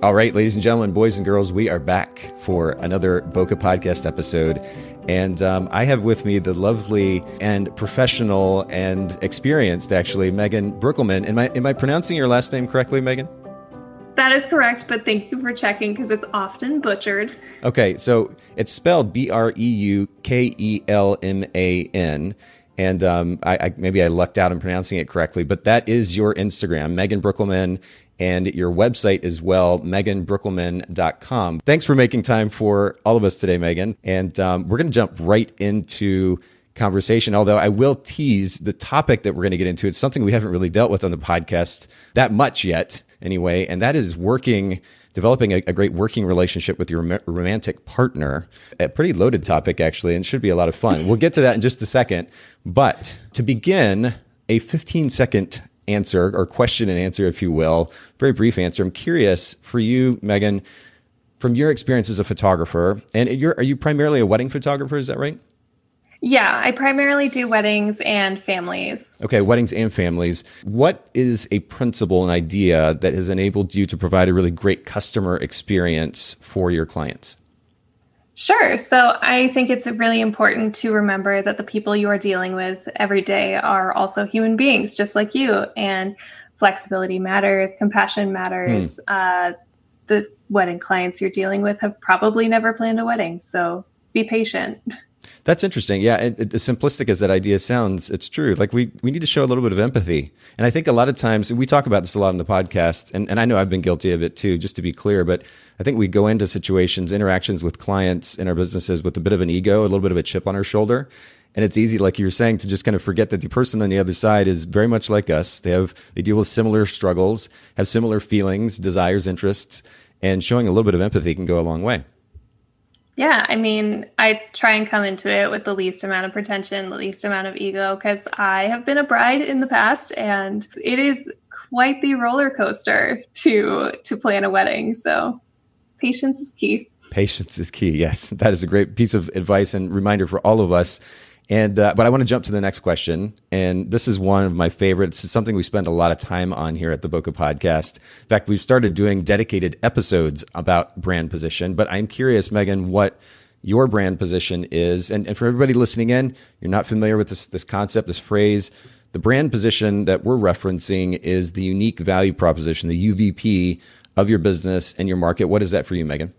All right, ladies and gentlemen, boys and girls, we are back for another Bokeh Podcast episode. And I have with me the lovely and professional and experienced, actually, Megan Breukelman. Am I pronouncing your last name correctly, Megan? That is correct, but thank you for checking because it's often butchered. Okay, so it's spelled Breukelman. And maybe I lucked out in pronouncing it correctly, but that is your Instagram, Megan Breukelman, and your website as well, meganbreukelman.com. Thanks for making time for all of us today, Megan. And we're going to jump right into conversation, although I will tease the topic that we're going to get into. It's something we haven't really dealt with on the podcast that much yet, anyway, and that is developing a great working relationship with your romantic partner. A pretty loaded topic, actually, and should be a lot of fun. We'll get to that in just a second. But to begin, a 15-second answer, or question and answer, if you will, very brief answer. I'm curious for you, Megan, from your experience as a photographer, and are you primarily a wedding photographer? Is that right? Yeah, I primarily do weddings and families. Okay, weddings and families. What is a principle and idea that has enabled you to provide a really great customer experience for your clients? Sure. So I think it's really important to remember that the people you are dealing with every day are also human beings, just like you. And flexibility matters, compassion matters. The wedding clients you're dealing with have probably never planned a wedding, so be patient. That's interesting. Yeah, as simplistic as that idea sounds, it's true. Like we need to show a little bit of empathy. And I think a lot of times, we talk about this a lot on the podcast, and I know I've been guilty of it too, just to be clear, but I think we go into situations, interactions with clients in our businesses with a bit of an ego, a little bit of a chip on our shoulder. And it's easy, like you were saying, to just kind of forget that the person on the other side is very much like us. They deal with similar struggles, have similar feelings, desires, interests, and showing a little bit of empathy can go a long way. Yeah, I mean, I try and come into it with the least amount of pretension, the least amount of ego, because I have been a bride in the past, and it is quite the roller coaster to plan a wedding. So patience is key. Patience is key. Yes, that is a great piece of advice and reminder for all of us. And but I want to jump to the next question. And this is one of my favorites. It's something we spend a lot of time on here at the Bokeh Podcast. In fact, we've started doing dedicated episodes about brand position. But I'm curious, Megan, what your brand position is. And for everybody listening in, you're not familiar with this concept, this phrase. The brand position that we're referencing is the unique value proposition, the UVP of your business and your market. What is that for you, Megan?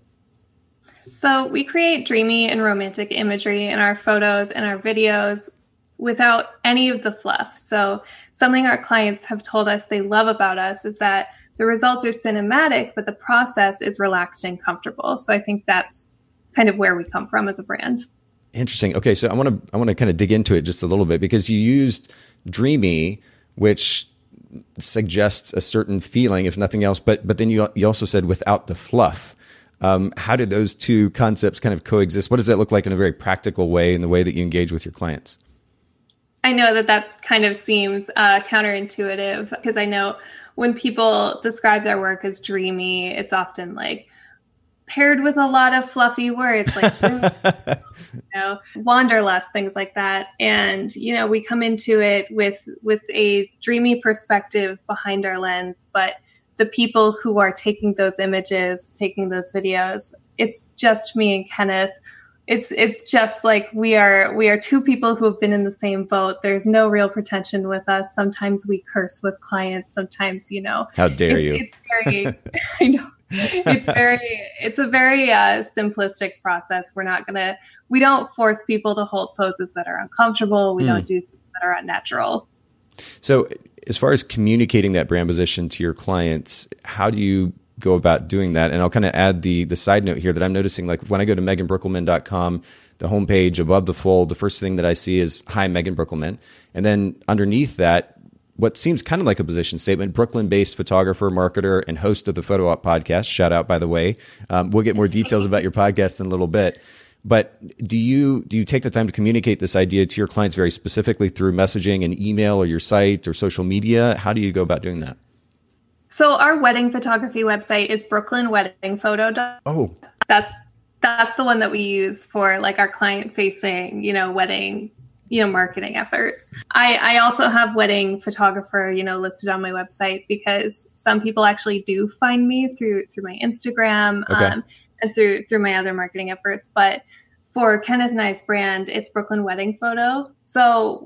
So we create dreamy and romantic imagery in our photos and our videos without any of the fluff. So something our clients have told us they love about us is that the results are cinematic, but the process is relaxed and comfortable. So I think that's kind of where we come from as a brand. Interesting. Okay, so I want to kind of dig into it just a little bit, because you used Dreamy, which suggests a certain feeling, if nothing else, but then you also said without the fluff. How did those two concepts kind of coexist? What does that look like in a very practical way in the way that you engage with your clients? I know that kind of seems counterintuitive, because I know when people describe their work as dreamy, it's often like paired with a lot of fluffy words like wanderlust, things like that. And, we come into it with a dreamy perspective behind our lens, but the people who are taking those images, taking those videos, it's just me and Kenneth. It's just like we are two people who have been in the same boat. There's no real pretension with us. Sometimes we curse with clients. Sometimes, How dare you? It's very, I know. It's a very simplistic process. We don't force people to hold poses that are uncomfortable. We don't do things that are unnatural. So as far as communicating that brand position to your clients, how do you go about doing that? And I'll kind of add the side note here that I'm noticing, like when I go to meganbreukelman.com, the homepage above the fold, the first thing that I see is, "Hi, Megan Breukelman." And then underneath that, what seems kind of like a position statement, Brooklyn-based photographer, marketer, and host of the Photo Op podcast. Shout out, by the way. We'll get more details about your podcast in a little bit. But do you take the time to communicate this idea to your clients very specifically through messaging and email or your site or social media? How do you go about doing that? So our wedding photography website is brooklynweddingphoto. Oh, that's the one that we use for like our client facing, wedding marketing efforts. I also have wedding photographer, listed on my website because some people actually do find me through my Instagram, and through my other marketing efforts. But for Kenneth and I's brand, it's Brooklyn Wedding Photo. So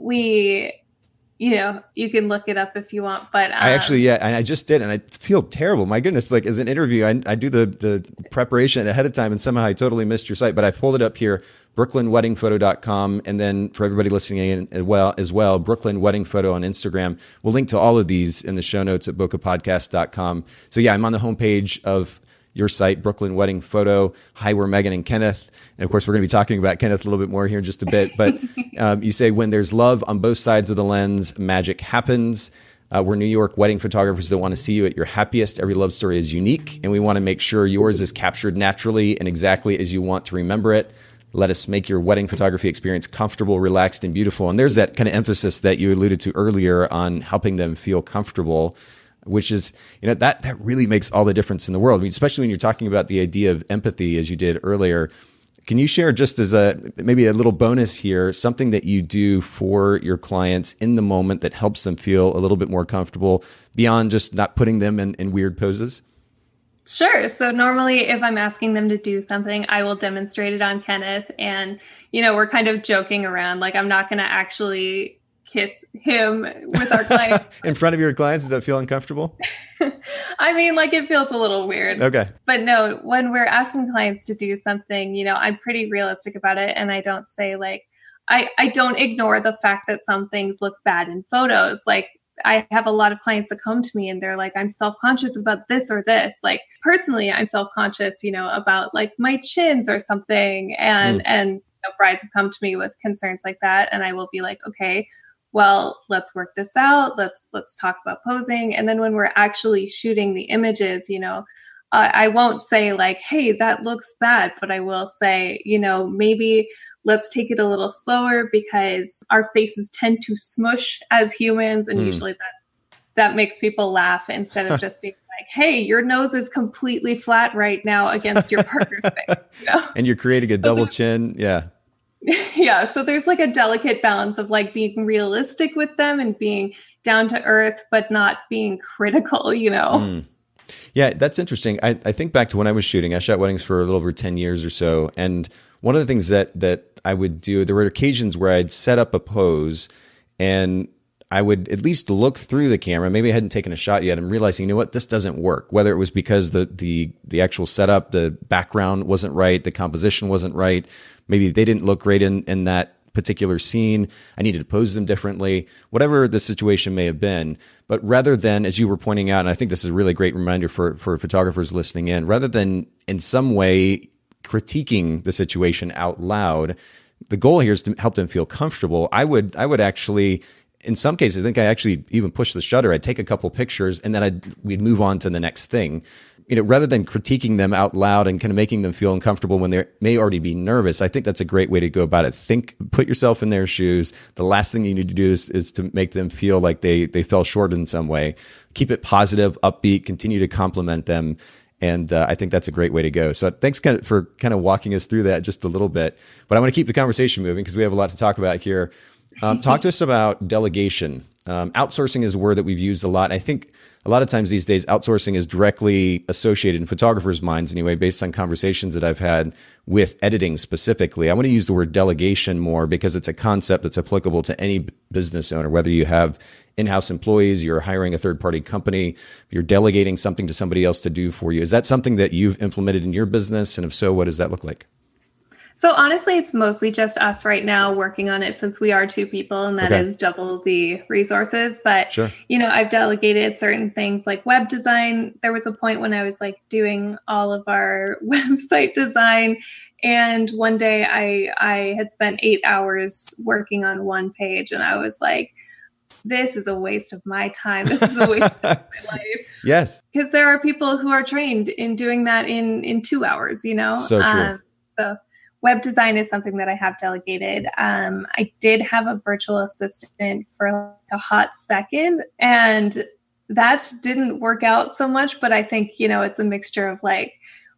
you can look it up if you want, but I actually, and I just did, and I feel terrible. My goodness, like as an interview, I do the preparation ahead of time, and somehow I totally missed your site, but I pulled it up here, brooklynweddingphoto.com, and then for everybody listening in as well, Brooklyn Wedding Photo on Instagram. We'll link to all of these in the show notes at bokehpodcast.com. So yeah, I'm on the homepage of your site, Brooklyn Wedding Photo. Hi, we're Megan and Kenneth. And of course, we're going to be talking about Kenneth a little bit more here in just a bit. But you say, when there's love on both sides of the lens, magic happens. We're New York wedding photographers that want to see you at your happiest. Every love story is unique, and we want to make sure yours is captured naturally and exactly as you want to remember it. Let us make your wedding photography experience comfortable, relaxed, and beautiful. And there's that kind of emphasis that you alluded to earlier on helping them feel comfortable, which is, that really makes all the difference in the world. I mean, especially when you're talking about the idea of empathy, as you did earlier. Can you share, just as maybe a little bonus here, something that you do for your clients in the moment that helps them feel a little bit more comfortable beyond just not putting them in weird poses? Sure. So normally if I'm asking them to do something, I will demonstrate it on Kenneth, and, we're kind of joking around. Like, I'm not going to actually kiss him with our clients. In front of your clients? Does that feel uncomfortable? I mean, it feels a little weird. Okay. But no, when we're asking clients to do something, I'm pretty realistic about it. And I don't say I don't ignore the fact that some things look bad in photos. Like, I have a lot of clients that come to me and they're like, I'm self-conscious about this or this. Like, personally, I'm self-conscious, about my chins or something. And brides have come to me with concerns like that. And I will be like, okay, well, let's work this out. Let's talk about posing. And then when we're actually shooting the images, I won't say hey, that looks bad, but I will say, maybe let's take it a little slower because our faces tend to smush as humans. And usually that makes people laugh instead of just being like, hey, your nose is completely flat right now against your partner's face. And you're creating a double chin. Yeah. Yeah. So there's a delicate balance of being realistic with them and being down to earth, but not being critical, Yeah, that's interesting. I think back to when I was shooting. I shot weddings for a little over 10 years or so. And one of the things that I would do, there were occasions where I'd set up a pose and I would at least look through the camera. Maybe I hadn't taken a shot yet and realizing, what, this doesn't work. Whether it was because the actual setup, the background wasn't right, the composition wasn't right. Maybe they didn't look great in that particular scene. I needed to pose them differently, whatever the situation may have been. But rather than, as you were pointing out, and I think this is a really great reminder for photographers listening in, rather than in some way critiquing the situation out loud, the goal here is to help them feel comfortable. I would actually, in some cases, I think I actually even push the shutter. I'd take a couple pictures and then we'd move on to the next thing. Rather than critiquing them out loud and kind of making them feel uncomfortable when they may already be nervous, I think that's a great way to go about it. Put yourself in their shoes. The last thing you need to do is to make them feel like they fell short in some way. Keep it positive, upbeat, continue to compliment them. And I think that's a great way to go. So thanks for kind of walking us through that just a little bit. But I want to keep the conversation moving because we have a lot to talk about here. Talk to us about delegation. Outsourcing is a word that we've used a lot. I think a lot of times these days, outsourcing is directly associated in photographers' minds anyway, based on conversations that I've had with editing specifically. I want to use the word delegation more because it's a concept that's applicable to any business owner, whether you have in-house employees, you're hiring a third-party company, you're delegating something to somebody else to do for you. Is that something that you've implemented in your business? And if so, what does that look like? So honestly, it's mostly just us right now working on it since we are two people and that is double the resources. But, sure. I've delegated certain things like web design. There was a point when I was doing all of our website design. And one day I had spent 8 hours working on one page and I was like, this is a waste of my time. This is a waste of my life. Yes. Because there are people who are trained in doing that in 2 hours, So true. So web design is something that I have delegated. I did have a virtual assistant for a hot second, and that didn't work out so much. But I think, it's a mixture of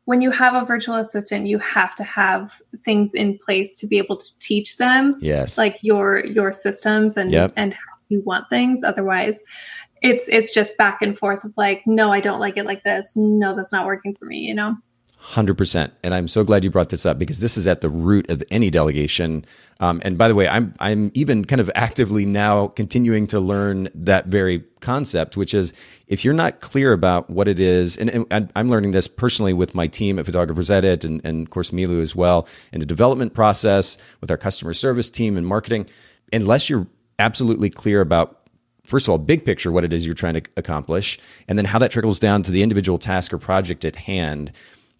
when you have a virtual assistant, you have to have things in place to be able to teach them, yes, like your systems and how you want things. Otherwise, it's just back and forth of like, no, I don't like it like this. No, that's not working for me, 100%. And I'm so glad you brought this up, because this is at the root of any delegation. And by the way, I'm even kind of actively now continuing to learn that very concept, which is if you're not clear about what it is, and I'm learning this personally with my team at Photographers Edit and of course Milu as well, in the development process with our customer service team and marketing, unless you're absolutely clear about, first of all, big picture, what it is you're trying to accomplish, and then how that trickles down to the individual task or project at hand.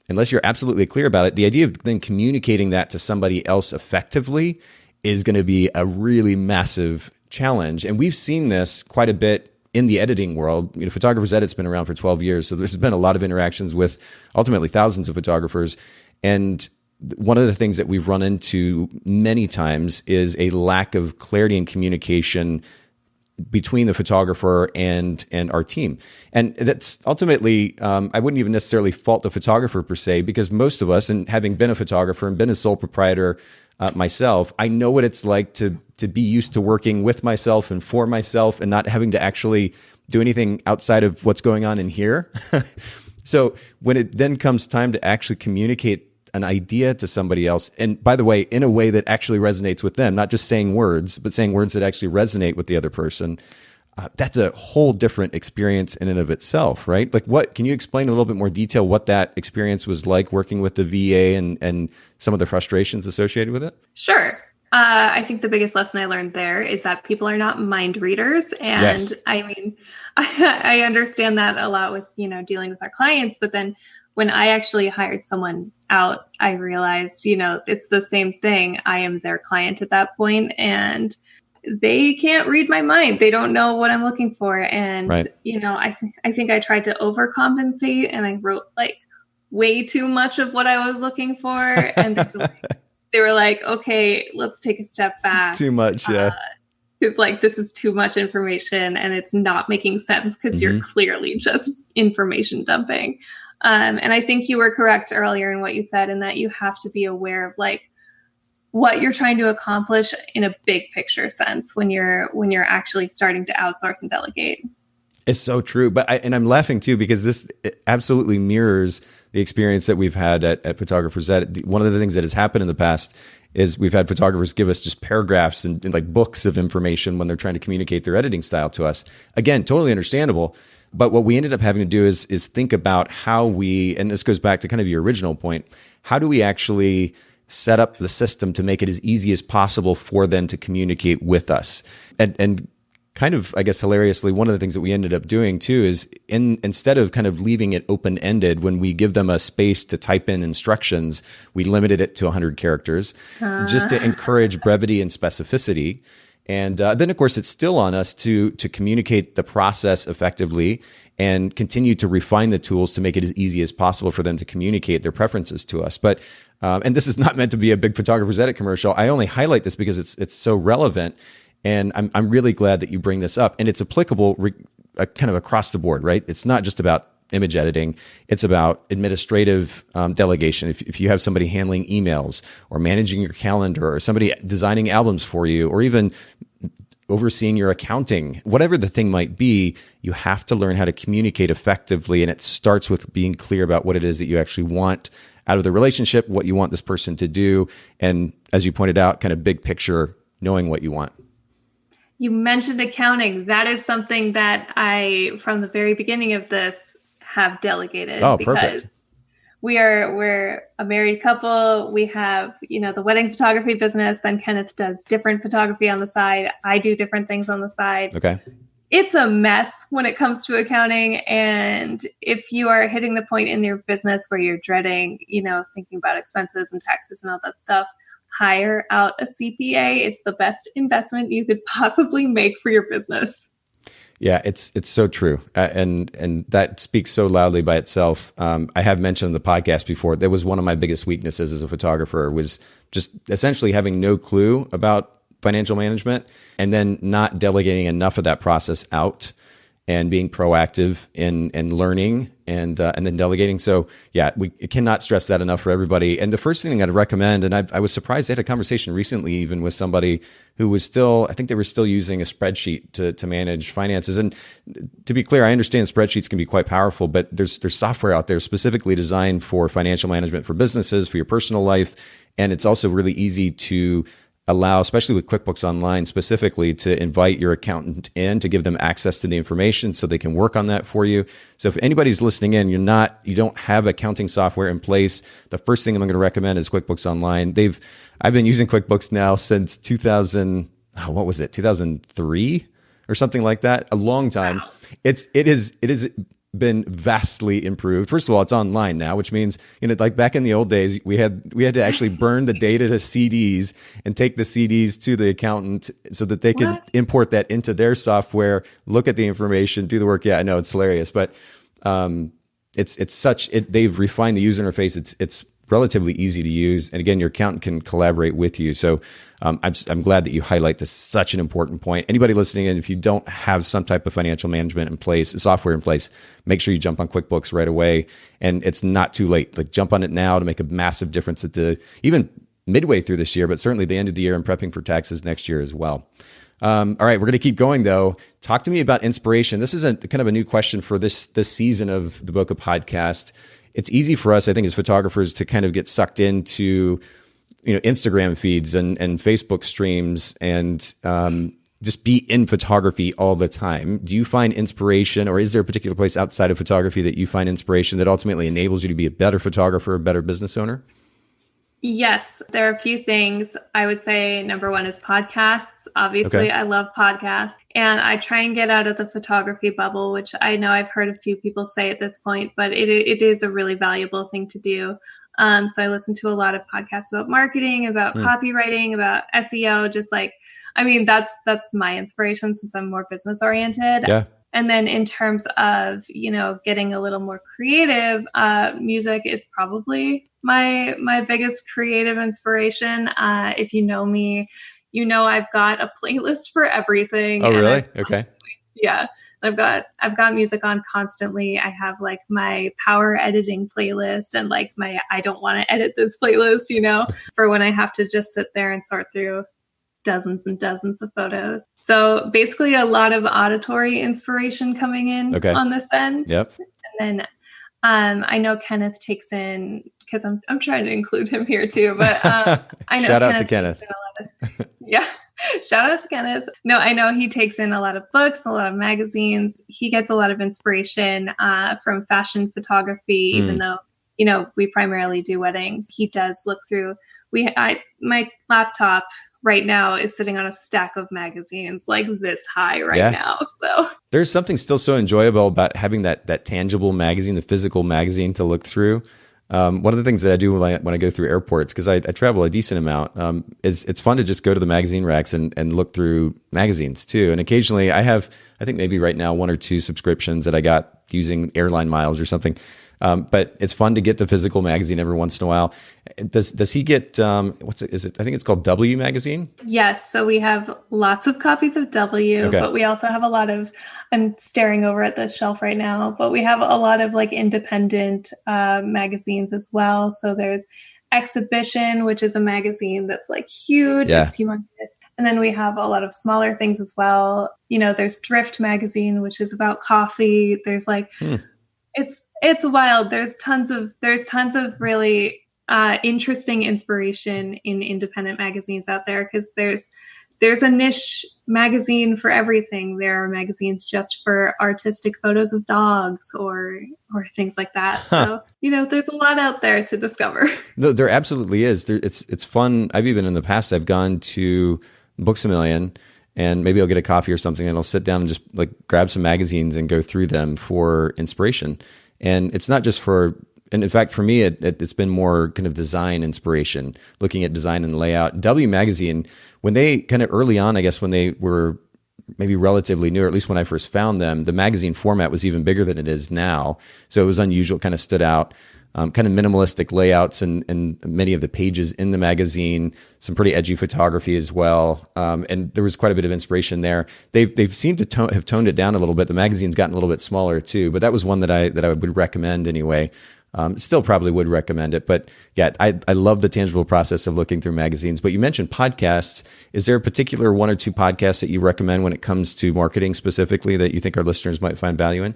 Unless you're absolutely clear about it, the idea of then communicating that to somebody else effectively is going to be a really massive challenge. And we've seen this quite a bit in the editing world. Photographers Edit's been around for 12 years, so there's been a lot of interactions with ultimately thousands of photographers. And one of the things that we've run into many times is a lack of clarity and communication between the photographer and our team. And that's ultimately, I wouldn't even necessarily fault the photographer per se, because most of us, and having been a photographer and been a sole proprietor myself, I know what it's like to be used to working with myself and for myself and not having to actually do anything outside of what's going on in here. So when it then comes time to actually communicate an idea to somebody else, and by the way, in a way that actually resonates with them, not just saying words, but saying words that actually resonate with the other person, that's a whole different experience in and of itself, right? Like, what can you explain a little bit more detail what that experience was like working with the VA and some of the frustrations associated with it? Sure. I think the biggest lesson I learned there is that people are not mind readers. And yes. I mean, I understand that a lot with, dealing with our clients, but then when I actually hired someone out, I realized, it's the same thing. I am their client at that point, and they can't read my mind. They don't know what I'm looking for. And, right. I think I tried to overcompensate, and I wrote like way too much of what I was looking for. And they were like, okay, let's take a step back. Too much. Yeah. Because like, this is too much information and it's not making sense because you're clearly just information dumping. And I think you were correct earlier in what you said, in that you have to be aware of like what you're trying to accomplish in a big picture sense when you're actually starting to outsource and delegate. It's so true. But I'm laughing too, because this absolutely mirrors the experience that we've had at Photographers Edit. One of the things that has happened in the past is we've had photographers give us just paragraphs and like books of information when they're trying to communicate their editing style to us. Again, totally understandable. But what we ended up having to do is think about how and this goes back to kind of your original point, how do we actually set up the system to make it as easy as possible for them to communicate with us? And kind of, I guess, hilariously, one of the things that we ended up doing too is instead of kind of leaving it open-ended, when we give them a space to type in instructions, we limited it to 100 characters just to encourage brevity and specificity. And then, of course, it's still on us to communicate the process effectively and continue to refine the tools to make it as easy as possible for them to communicate their preferences to us. But and this is not meant to be a big Photographers Edit commercial. I only highlight this because it's so relevant, and I'm really glad that you bring this up. And it's applicable kind of across the board, right? It's not just about image editing. It's about administrative delegation. If you have somebody handling emails or managing your calendar, or somebody designing albums for you, or even overseeing your accounting, whatever the thing might be, you have to learn how to communicate effectively. And it starts with being clear about what it is that you actually want out of the relationship, what you want this person to do. And as you pointed out, kind of big picture, knowing what you want. You mentioned accounting. That is something that I, from the very beginning of this, have delegated. Oh, because perfect. We're a married couple. We have, the wedding photography business. Then Kenneth does different photography on the side. I do different things on the side. Okay. It's a mess when it comes to accounting. And if you are hitting the point in your business where you're dreading, thinking about expenses and taxes and all that stuff, hire out a CPA. It's the best investment you could possibly make for your business. Yeah, it's so true. And that speaks so loudly by itself. I have mentioned in the podcast before, that was one of my biggest weaknesses as a photographer, was just essentially having no clue about financial management, and then not delegating enough of that process out and being proactive in learning and then delegating. So yeah, we cannot stress that enough for everybody. And the first thing I'd recommend, and I was surprised, I had a conversation recently even with somebody who was still, I think they were still using a spreadsheet to manage finances. And to be clear, I understand spreadsheets can be quite powerful, but there's software out there specifically designed for financial management for businesses, for your personal life. And it's also really easy to allow, especially with QuickBooks Online specifically, to invite your accountant in to give them access to the information so they can work on that for you. So if anybody's listening in, you don't have accounting software in place, the first thing I'm going to recommend is QuickBooks Online. I've been using QuickBooks now since 2003 or something like that, a long time. Wow. It is been vastly improved. First of all, it's online now, which means, like back in the old days, we had to actually burn the data to CDs and take the CDs to the accountant so that they could import that into their software, look at the information, do the work. Yeah, I know it's hilarious, but they've refined the user interface. It's relatively easy to use. And again, your accountant can collaborate with you. So I'm glad that you highlight this, such an important point. Anybody listening in, if you don't have some type of financial management in place, software in place, make sure you jump on QuickBooks right away. And it's not too late. Like, jump on it now to make a massive difference even midway through this year, but certainly the end of the year and prepping for taxes next year as well. All right, we're going to keep going though. Talk to me about inspiration. This is kind of a new question for this season of the Bokeh Podcast. It's easy for us, I think, as photographers to kind of get sucked into, Instagram feeds and Facebook streams and just be in photography all the time. Do you find inspiration, or is there a particular place outside of photography that you find inspiration that ultimately enables you to be a better photographer, a better business owner? Yes, there are a few things. I would say number one is podcasts. Obviously, okay. I love podcasts, and I try and get out of the photography bubble, which I know I've heard a few people say at this point, but it is a really valuable thing to do. So I listen to a lot of podcasts about marketing, about copywriting, about SEO, that's my inspiration since I'm more business oriented. Yeah. And then in terms of, getting a little more creative, music is probably my biggest creative inspiration. If you know me, I've got a playlist for everything. Oh, really? Okay. Yeah. I've got music on constantly. I have like my power editing playlist and like my I don't want to edit this playlist, for when I have to just sit there and sort through dozens and dozens of photos. So basically a lot of auditory inspiration coming in on this end. Yep. And then I know Kenneth takes in, because I'm trying to include him here too, but I know Shout out to Kenneth. Yeah. Shout out to Kenneth. No, I know he takes in a lot of books, a lot of magazines. He gets a lot of inspiration from fashion photography, even though, we primarily do weddings. He does look through. My laptop right now is sitting on a stack of magazines like this high now. So there's something still so enjoyable about having that tangible magazine, the physical magazine to look through. One of the things that I do when I go through airports, because I travel a decent amount, is it's fun to just go to the magazine racks and look through magazines too. And occasionally I think maybe right now 1 or 2 subscriptions that I got using airline miles or something. But it's fun to get the physical magazine every once in a while. Does he get, I think it's called W magazine? Yes. So we have lots of copies of W, but we also have a lot of, I'm staring over at the shelf right now, but we have a lot of like independent magazines as well. So there's Exhibition, which is a magazine that's like huge. Yeah. It's humongous. And then we have a lot of smaller things as well. There's Drift magazine, which is about coffee. There's like, It's wild. There's tons of really interesting inspiration in independent magazines out there, because there's a niche magazine for everything. There are magazines just for artistic photos of dogs or things like that. Huh. So, there's a lot out there to discover. There absolutely is. It's fun. I've even in the past, I've gone to Books A Million, and maybe I'll get a coffee or something, and I'll sit down and just like grab some magazines and go through them for inspiration. And it's not just and in fact, for me, it's been more kind of design inspiration, looking at design and layout. W Magazine, when they kind of early on, I guess when they were maybe relatively new, or at least when I first found them, the magazine format was even bigger than it is now. So it was unusual, kind of stood out. kind of minimalistic layouts and many of the pages in the magazine, some pretty edgy photography as well. And there was quite a bit of inspiration there. They've seemed to have toned it down a little bit. The magazine's gotten a little bit smaller too, but that was one that I would recommend anyway. Still probably would recommend it, but yeah, I love the tangible process of looking through magazines. But you mentioned podcasts. Is there a particular one or two podcasts that you recommend when it comes to marketing specifically that you think our listeners might find value in?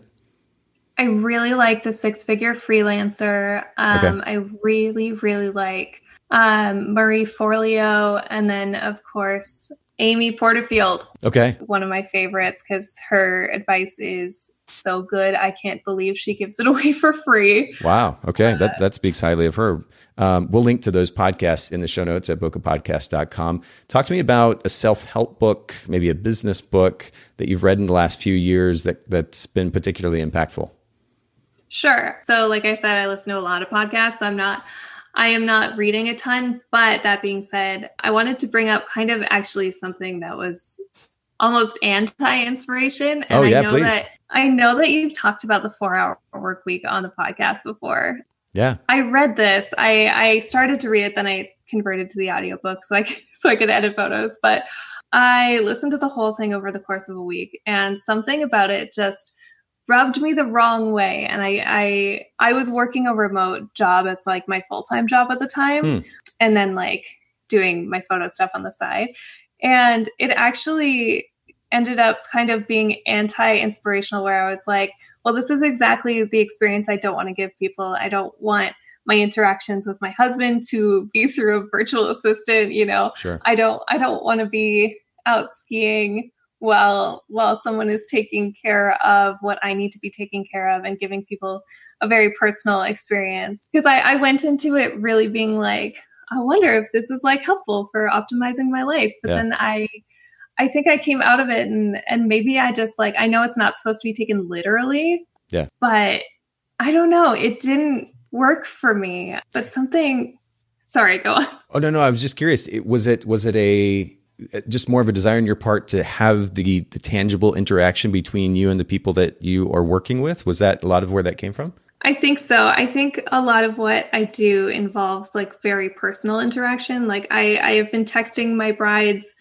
I really like the Six Figure Freelancer. Okay. I really, really like Marie Forleo, and then of course Amy Porterfield. Okay. One of my favorites because her advice is so good. I can't believe she gives it away for free. Wow. Okay. That speaks highly of her. We'll link to those podcasts in the show notes at bokehpodcast.com. Talk to me about a self-help book, maybe a business book that you've read in the last few years that's been particularly impactful. Sure. So like I said, I listen to a lot of podcasts. I am not reading a ton, but that being said, I wanted to bring up kind of actually something that was almost anti-inspiration. And please. I know that you've talked about the 4-hour work week on the podcast before. Yeah. I read this. I started to read it, then I converted to the audiobook so I could edit photos. But I listened to the whole thing over the course of a week, and something about it just rubbed me the wrong way. And I was working a remote job as like my full-time job at the time, and then like doing my photo stuff on the side. And it actually ended up kind of being anti-inspirational, where I was like, well, this is exactly the experience I don't want to give people. I don't want my interactions with my husband to be through a virtual assistant. Sure. I don't want to be out skiing while someone is taking care of what I need to be taking care of and giving people a very personal experience. Because I went into it really being like, I wonder if this is like helpful for optimizing my life. But then I think I came out of it and maybe I just like, I know it's not supposed to be taken literally, but I don't know. It didn't work for me, but sorry, go on. Oh, no, I was just curious. Was it just more of a desire on your part to have the tangible interaction between you and the people that you are working with? Was that a lot of where that came from? I think so. I think a lot of what I do involves like very personal interaction. Like I have been texting my brides,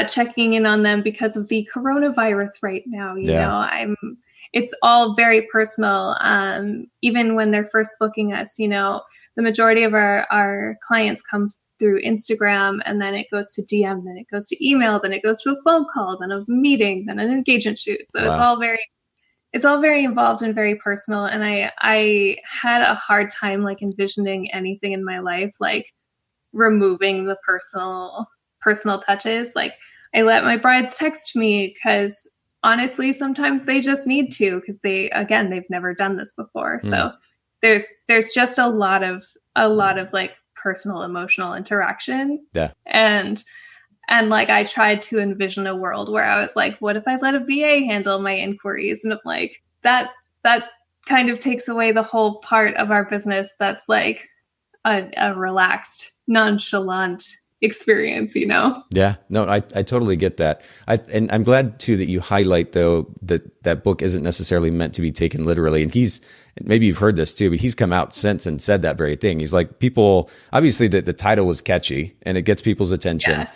checking in on them because of the coronavirus right now. You know, it's all very personal. Even when they're first booking us, the majority of our clients come through Instagram, and then it goes to DM, then it goes to email, then it goes to a phone call, then a meeting, then an engagement shoot. So it's all very involved and very personal. And I had a hard time like envisioning anything in my life, like removing the personal touches. Like I let my brides text me because honestly, sometimes they just need to, because they've never done this before. So there's just a lot of like personal emotional interaction. Yeah. And like I tried to envision a world where I was like, what if I let a VA handle my inquiries? And I'm like, that kind of takes away the whole part of our business that's like a relaxed, nonchalant experience, Yeah, no, I totally get that. And I'm glad too that you highlight though that book isn't necessarily meant to be taken literally. And maybe you've heard this too, but he's come out since and said that very thing. He's like, people, obviously the title was catchy and it gets people's attention.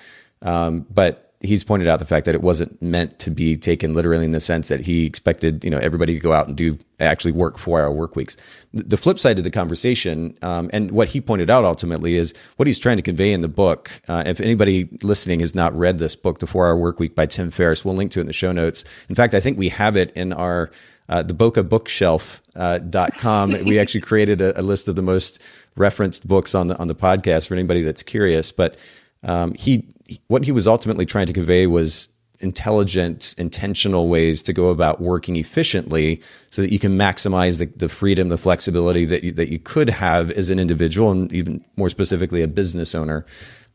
Yeah. But he's pointed out the fact that it wasn't meant to be taken literally in the sense that he expected, everybody to go out and actually work 4-hour work weeks. The flip side of the conversation, and what he pointed out ultimately, is what he's trying to convey in the book. If anybody listening has not read this book, The 4-Hour Work Week by Tim Ferriss, we'll link to it in the show notes. In fact, I think we have it in our the Bokeh Bookshelf.com. We actually created a list of the most referenced books on the podcast for anybody that's curious. But what he was ultimately trying to convey was intelligent, intentional ways to go about working efficiently so that you can maximize the freedom, the flexibility that you could have as an individual, and even more specifically a business owner.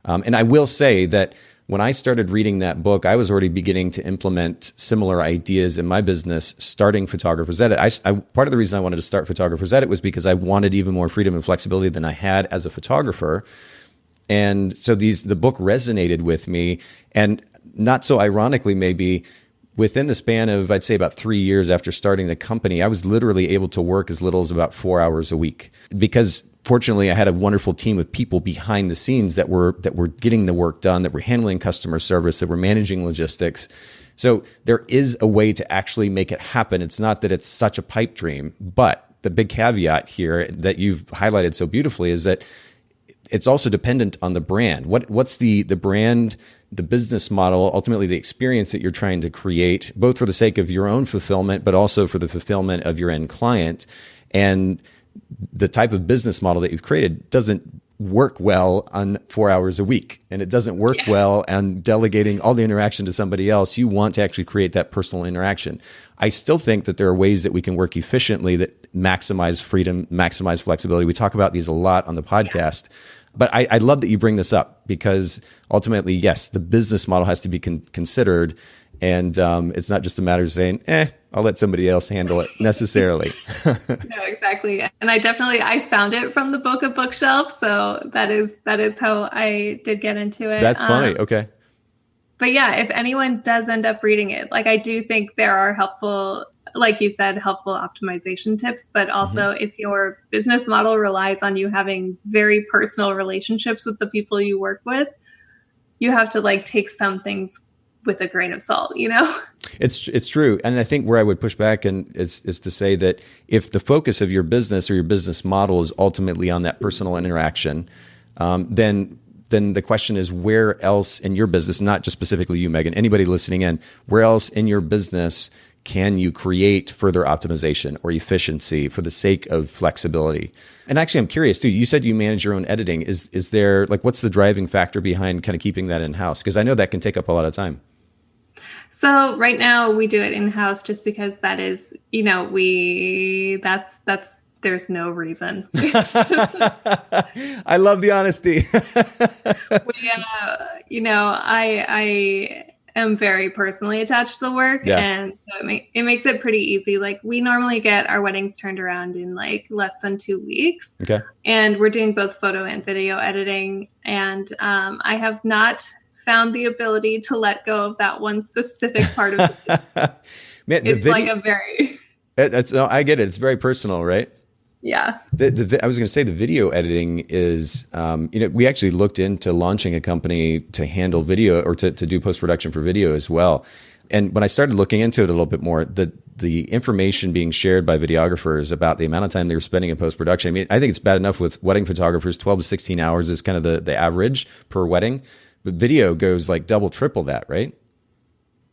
And I will say that when I started reading that book, I was already beginning to implement similar ideas in my business, starting Photographer's Edit. Part of the reason I wanted to start Photographer's Edit was because I wanted even more freedom and flexibility than I had as a photographer. And so the book resonated with me, and not so ironically, maybe within the span of, I'd say about 3 years after starting the company, I was literally able to work as little as about 4 hours a week because fortunately I had a wonderful team of people behind the scenes that were getting the work done, that were handling customer service, that were managing logistics. So there is a way to actually make it happen. It's not that it's such a pipe dream, but the big caveat here that you've highlighted so beautifully is that it's also dependent on the brand. What's the brand, the business model, ultimately the experience that you're trying to create, both for the sake of your own fulfillment, but also for the fulfillment of your end client. And the type of business model that you've created doesn't work well on 4 hours a week. And it doesn't work well on delegating all the interaction to somebody else. You want to actually create that personal interaction. I still think that there are ways that we can work efficiently that maximize freedom, maximize flexibility. We talk about these a lot on the podcast. But I love that you bring this up because ultimately, yes, the business model has to be considered. And it's not just a matter of saying, I'll let somebody else handle it necessarily. No, exactly. And I found it from the Bokeh bookshelf. So that is how I did get into it. That's funny. Okay. But yeah, if anyone does end up reading it, like I do think there are helpful, like you said, helpful optimization tips, but also if your business model relies on you having very personal relationships with the people you work with, you have to like take some things with a grain of salt, you know? It's true. And I think where I would push back is to say that if the focus of your business or your business model is ultimately on that personal interaction, then the question is where else in your business, not just specifically you, Megan, anybody listening in, where else in your business can you create further optimization or efficiency for the sake of flexibility? And actually, I'm curious too, you said you manage your own editing. Is there, like, what's the driving factor behind kind of keeping that in-house? Because I know that can take up a lot of time. So right now we do it in-house just because that is, you know, there's no reason. I love the honesty. I am very personally attached to the work, and it makes it pretty easy. Like we normally get our weddings turned around in like less than 2 weeks. Okay. And we're doing both photo and video editing. And I have not found the ability to let go of that one specific part of it. Man, it's like a very... I get it. It's very personal, right? Yeah. I was going to say the video editing is, we actually looked into launching a company to handle video or to do post-production for video as well. And when I started looking into it a little bit more, the information being shared by videographers about the amount of time they were spending in post-production, I mean, I think it's bad enough with wedding photographers, 12 to 16 hours is kind of the average per wedding. But video goes like double, triple that, right?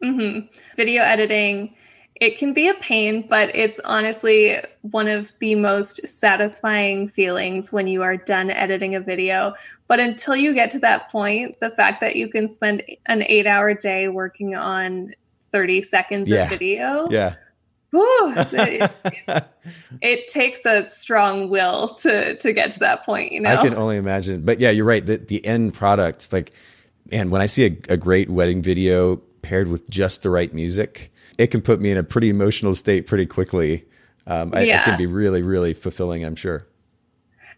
Mm-hmm. Video editing, it can be a pain, but it's honestly one of the most satisfying feelings when you are done editing a video. But until you get to that point, the fact that you can spend an 8-hour day working on 30 seconds of video, it takes a strong will to get to that point, you know? I can only imagine. But yeah, you're right. The end product, like, man, when I see a great wedding video paired with just the right music, it can put me in a pretty emotional state pretty quickly. It can be really, really fulfilling, I'm sure.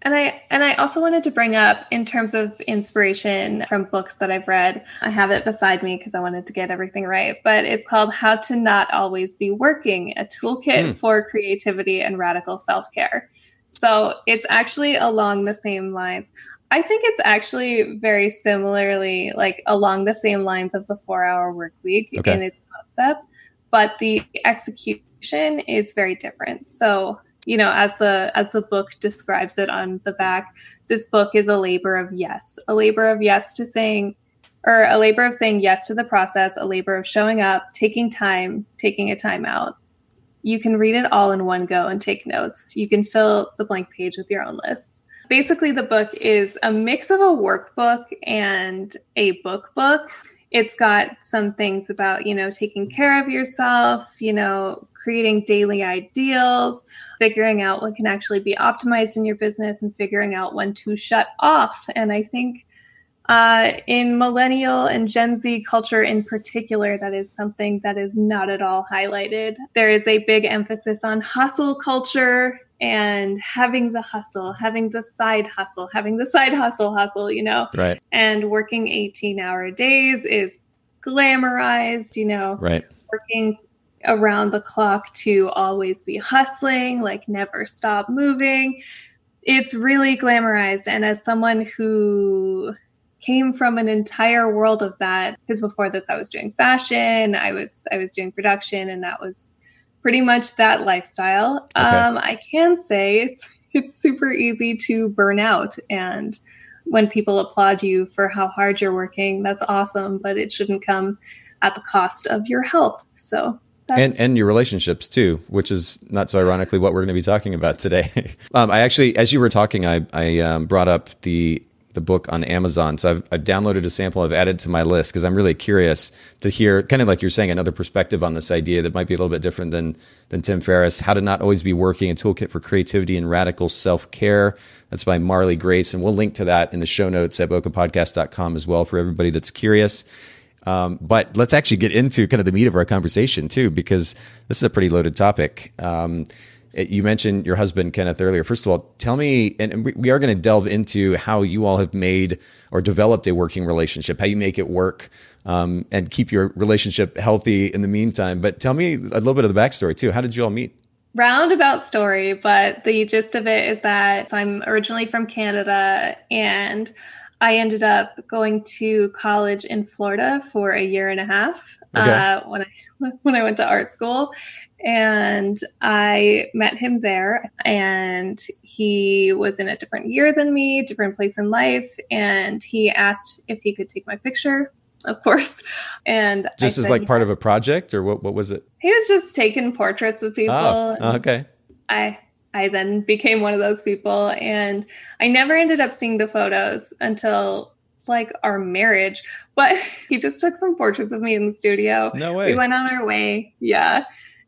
And I also wanted to bring up, in terms of inspiration from books that I've read, I have it beside me because I wanted to get everything right, but it's called How to Not Always Be Working, a toolkit for creativity and radical self-care. So it's actually along the same lines. I think it's actually very similarly like along the same lines of the 4-hour work week in its concept, but the execution is very different. So, you know, as the book describes it on the back, this book is a labor of yes to saying, or a labor of saying yes to the process, a labor of showing up, taking time, taking a time out. You can read it all in one go and take notes. You can fill the blank page with your own lists. Basically, the book is a mix of a workbook and a book. It's got some things about, you know, taking care of yourself, you know, creating daily ideals, figuring out what can actually be optimized in your business, and figuring out when to shut off. And I think in millennial and Gen Z culture in particular, that is something that is not at all highlighted. There is a big emphasis on hustle culture and having the side hustle, you know, right. And working 18-hour days is glamorized, Right. working around the clock to always be hustling, like never stop moving. It's really glamorized. And as someone who came from an entire world of that, because before this I was doing fashion, I was doing production, and that was pretty much that lifestyle. Okay. I can say it's super easy to burn out, and when people applaud you for how hard you're working, that's awesome, but it shouldn't come at the cost of your health. So and your relationships too, which is not so ironically what we're going to be talking about today. I actually, as you were talking, I brought up the book on Amazon. So I've downloaded a sample. I've added to my list because I'm really curious to hear, kind of like you're saying, another perspective on this idea that might be a little bit different than Tim Ferriss. How to Not Always Be Working: A Toolkit for Creativity and Radical Self-Care. That's by Marley Grace. And we'll link to that in the show notes at bokehpodcast.com as well for everybody that's curious. But let's actually get into kind of the meat of our conversation too, because this is a pretty loaded topic. You mentioned your husband, Kenneth, earlier. First of all, tell me, and we are going to delve into how you all have made or developed a working relationship, how you make it work, and keep your relationship healthy in the meantime. But tell me a little bit of the backstory too. How did you all meet? Roundabout story, but the gist of it is that I'm originally from Canada, and I ended up going to college in Florida for a year and a half. Okay. When I went to art school, and I met him there, and he was in a different year than me, different place in life. And he asked if he could take my picture, of course. And just as like part of a project, or what was it? He was just taking portraits of people. Oh, okay. I then became one of those people, and I never ended up seeing the photos until like our marriage, but he just took some portraits of me in the studio. No way. We went on our way. Yeah.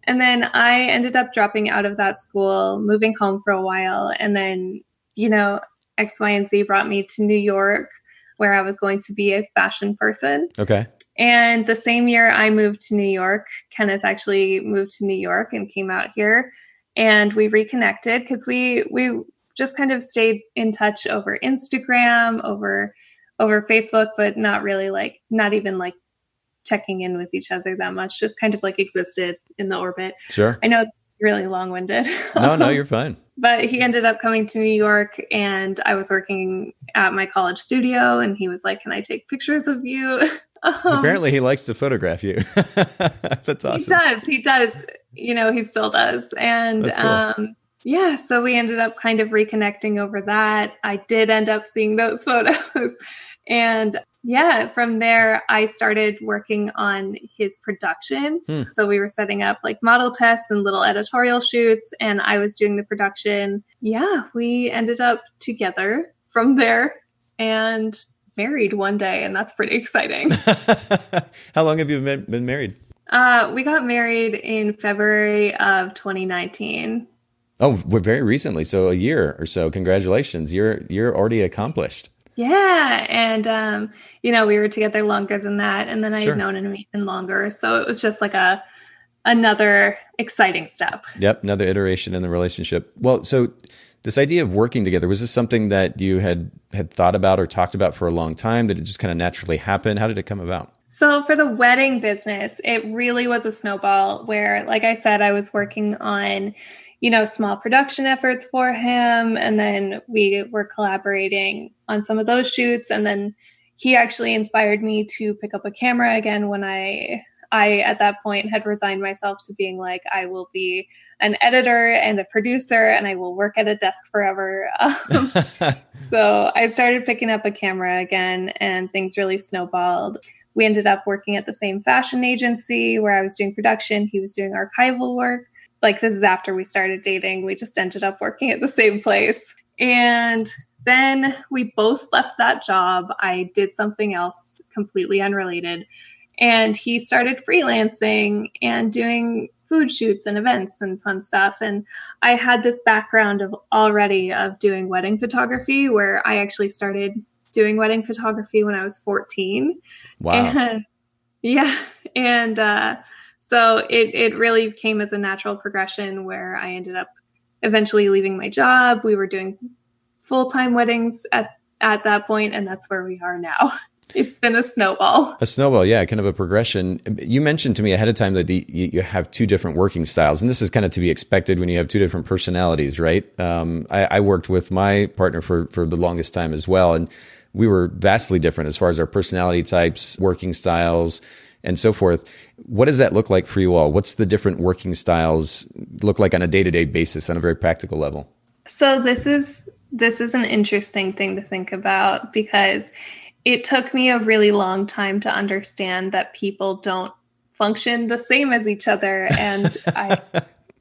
And then I ended up dropping out of that school, moving home for a while. And then, X, Y, and Z brought me to New York, where I was going to be a fashion person. Okay. And the same year I moved to New York, Kenneth actually moved to New York and came out here. And we reconnected because we just kind of stayed in touch over Instagram, over Facebook, but not really not even checking in with each other that much, just kind of existed in the orbit. Sure. I know it's really long-winded. No, you're fine. But he ended up coming to New York, and I was working at my college studio, and he was like, "Can I take pictures of you?" Apparently he likes to photograph you. That's awesome. He does. He still does. And That's cool. Yeah, so we ended up kind of reconnecting over that. I did end up seeing those photos. And yeah, from there, I started working on his production. So we were setting up model tests and little editorial shoots, and I was doing the production. Yeah, we ended up together from there and married one day, and that's pretty exciting. How long have you been married? We got married in February of 2019. Oh, we're very recently. So a year or so. Congratulations. You're already accomplished. Yeah. And, we were together longer than that. And then I Sure. had known him even longer. So it was just another exciting step. Yep. Another iteration in the relationship. Well, so this idea of working together, was this something that you had thought about or talked about for a long time? Did it just kind of naturally happen? How did it come about? So for the wedding business, it really was a snowball where, like I said, I was working on, small production efforts for him. And then we were collaborating on some of those shoots. And then he actually inspired me to pick up a camera again when I at that point had resigned myself to being I will be an editor and a producer, and I will work at a desk forever. So I started picking up a camera again, and things really snowballed. We ended up working at the same fashion agency where I was doing production. He was doing archival work. This is after we started dating. We just ended up working at the same place. And then we both left that job. I did something else completely unrelated. And he started freelancing and doing food shoots and events and fun stuff. And I had this background of doing wedding photography, where I actually started doing wedding photography when I was 14. Wow. And yeah. And so it really came as a natural progression where I ended up eventually leaving my job. We were doing full-time weddings at that point, and that's where we are now. It's been a snowball. A snowball, yeah, kind of a progression. You mentioned to me ahead of time that you have two different working styles, and this is kind of to be expected when you have two different personalities, right? I worked with my partner for the longest time as well, and we were vastly different as far as our personality types, working styles, and so forth. What does that look like for you all? What's the different working styles look like on a day-to-day basis on a very practical level? So this is an interesting thing to think about, because it took me a really long time to understand that people don't function the same as each other. And I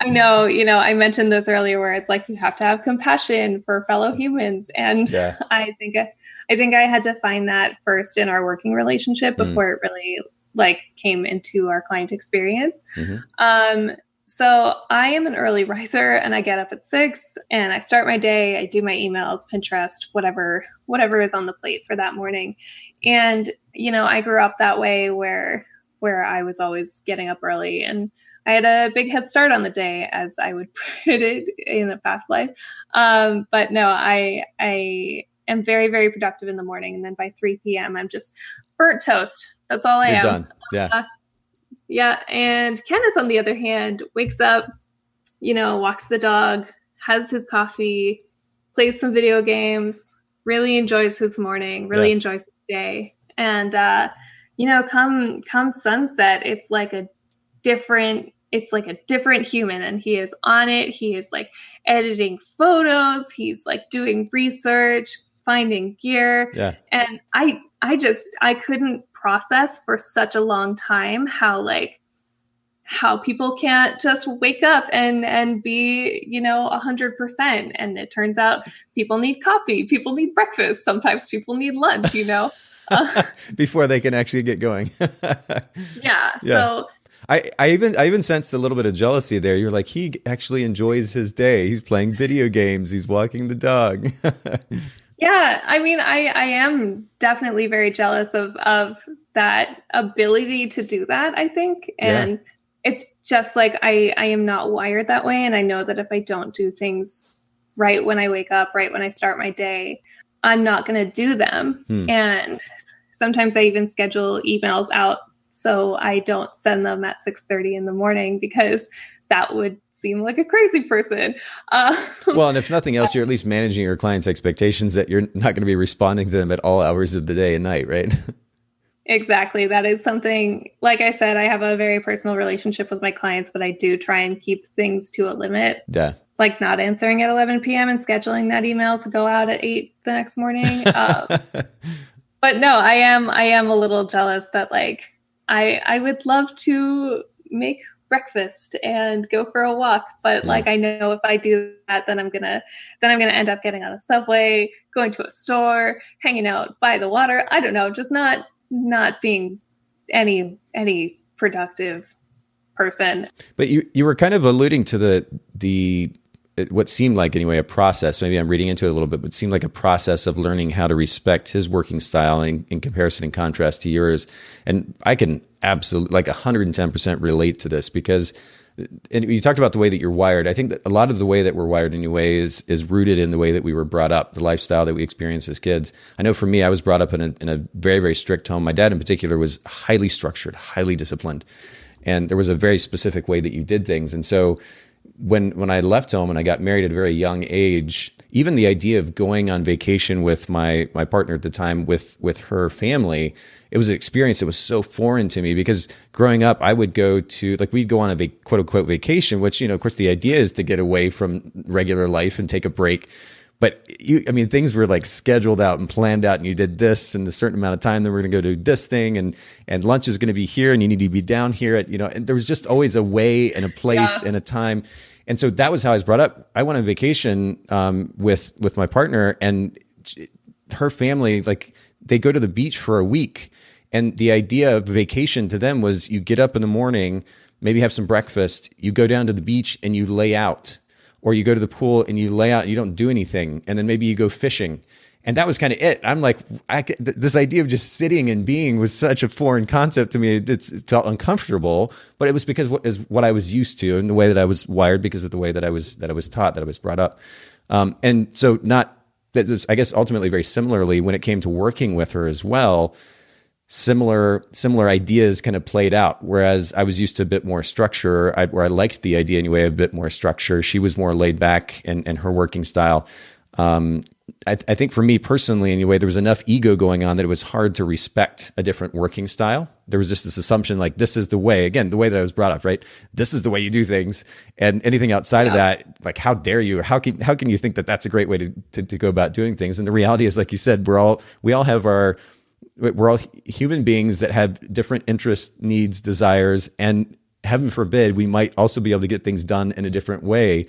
know, I mentioned this earlier where it's like, you have to have compassion for fellow humans. And yeah. I think I had to find that first in our working relationship before it really came into our client experience. Mm-hmm. So I am an early riser, and I get up at 6 and I start my day. I do my emails, Pinterest, whatever is on the plate for that morning. And, I grew up that way where I was always getting up early, and I had a big head start on the day, as I would put it in a past life. But no, I am very, very productive in the morning. And then by 3 p.m., I'm just burnt toast. That's all I am. Done. Yeah. Yeah. And Kenneth, on the other hand, wakes up, walks the dog, has his coffee, plays some video games, really enjoys his morning, really enjoys the day. And, come sunset, it's like a different human, and he is on it. He is editing photos. He's doing research, finding gear. Yeah. And I couldn't process for such a long time how people can't just wake up and be 100%. And it turns out people need coffee, people need breakfast, sometimes people need lunch, before they can actually get going. Yeah. So I even sensed a little bit of jealousy there. You're like, he actually enjoys his day. He's playing video games. He's walking the dog. Yeah, I mean, I am definitely very jealous of that ability to do that, I think. And it's just I am not wired that way. And I know that if I don't do things right when I wake up, right when I start my day, I'm not going to do them. And sometimes I even schedule emails out so I don't send them at 6:30 in the morning, because that would seem like a crazy person. Well, and if nothing else, you're at least managing your clients' expectations that you're not going to be responding to them at all hours of the day and night, right? Exactly. That is something, like I said, I have a very personal relationship with my clients, but I do try and keep things to a limit. Yeah. Like not answering at 11 p.m. and scheduling that email to go out at 8 the next morning. But no, I am a little jealous that I would love to make breakfast and go for a walk, but I know if I do that, then I'm gonna end up getting on a subway, going to a store, hanging out by the water. I don't know, just not being any productive person. But you were kind of alluding to the what seemed like anyway a process. Maybe I'm reading into it a little bit, but it seemed like a process of learning how to respect his working style in comparison and contrast to yours. And I can absolutely 110% relate to this, because and you talked about the way that you're wired. I think that a lot of the way that we're wired anyway is rooted in the way that we were brought up, the lifestyle that we experienced as kids. I know for me, I was brought up in a very, very strict home. My dad in particular was highly structured, highly disciplined. And there was a very specific way that you did things. And so when I left home and I got married at a very young age, even the idea of going on vacation with my partner at the time with her family, it was an experience that was so foreign to me, because growing up, I would go to, we'd go on a quote unquote vacation, which, of course the idea is to get away from regular life and take a break. But things were scheduled out and planned out, and you did this in a certain amount of time, then we're going to go do this thing, and lunch is going to be here, and you need to be down here at, and there was just always a way and a place and a time. And so that was how I was brought up. I went on vacation with my partner, and her family, they go to the beach for a week. And the idea of vacation to them was you get up in the morning, maybe have some breakfast, you go down to the beach and you lay out. Or you go to the pool and you lay out and you don't do anything. And then maybe you go fishing. And that was kind of it. I'm like, this idea of just sitting and being was such a foreign concept to me. It felt uncomfortable, but it was because what I was used to and the way that I was wired, because of the way that I was taught, that I was brought up. And so not I guess ultimately very similarly, when it came to working with her as well, similar ideas kind of played out. Whereas I was used to a bit more structure, where I liked the idea anyway, a bit more structure. She was more laid back in her working style. I think for me personally, anyway, there was enough ego going on that it was hard to respect a different working style. There was just this assumption like, this is the way, again, the way that I was brought up, right? This is the way you do things. And anything outside of that, like, how dare you? How can you think that that's a great way to go about doing things? And the reality is, like you said, we're all human beings that have different interests, needs, desires, and heaven forbid, we might also be able to get things done in a different way.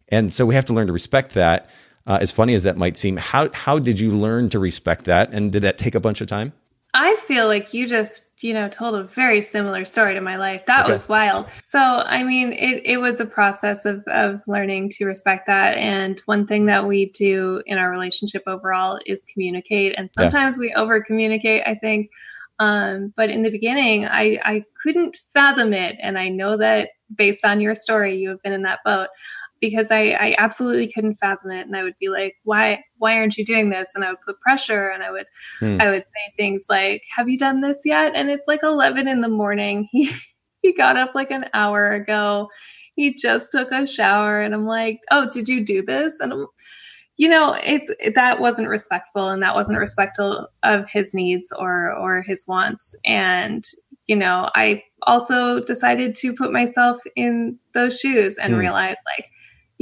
And so we have to learn to respect that. As funny as that might seem, how did you learn to respect that? And did that take a bunch of time? I feel like you just, told a very similar story to my life. That was wild. So, I mean, it was a process of learning to respect that. And one thing that we do in our relationship overall is communicate. And sometimes we over communicate, I think. But in the beginning, I couldn't fathom it. And I know that based on your story, you have been in that boat. Because I absolutely couldn't fathom it. And I would be like, why aren't you doing this? And I would put pressure, and I would say things like, have you done this yet? And it's like 11 in the morning. He got up like an hour ago. He just took a shower, and I'm like, oh, did you do this? And that wasn't respectful, and that wasn't respectful of his needs or his wants. And I also decided to put myself in those shoes and realize, like,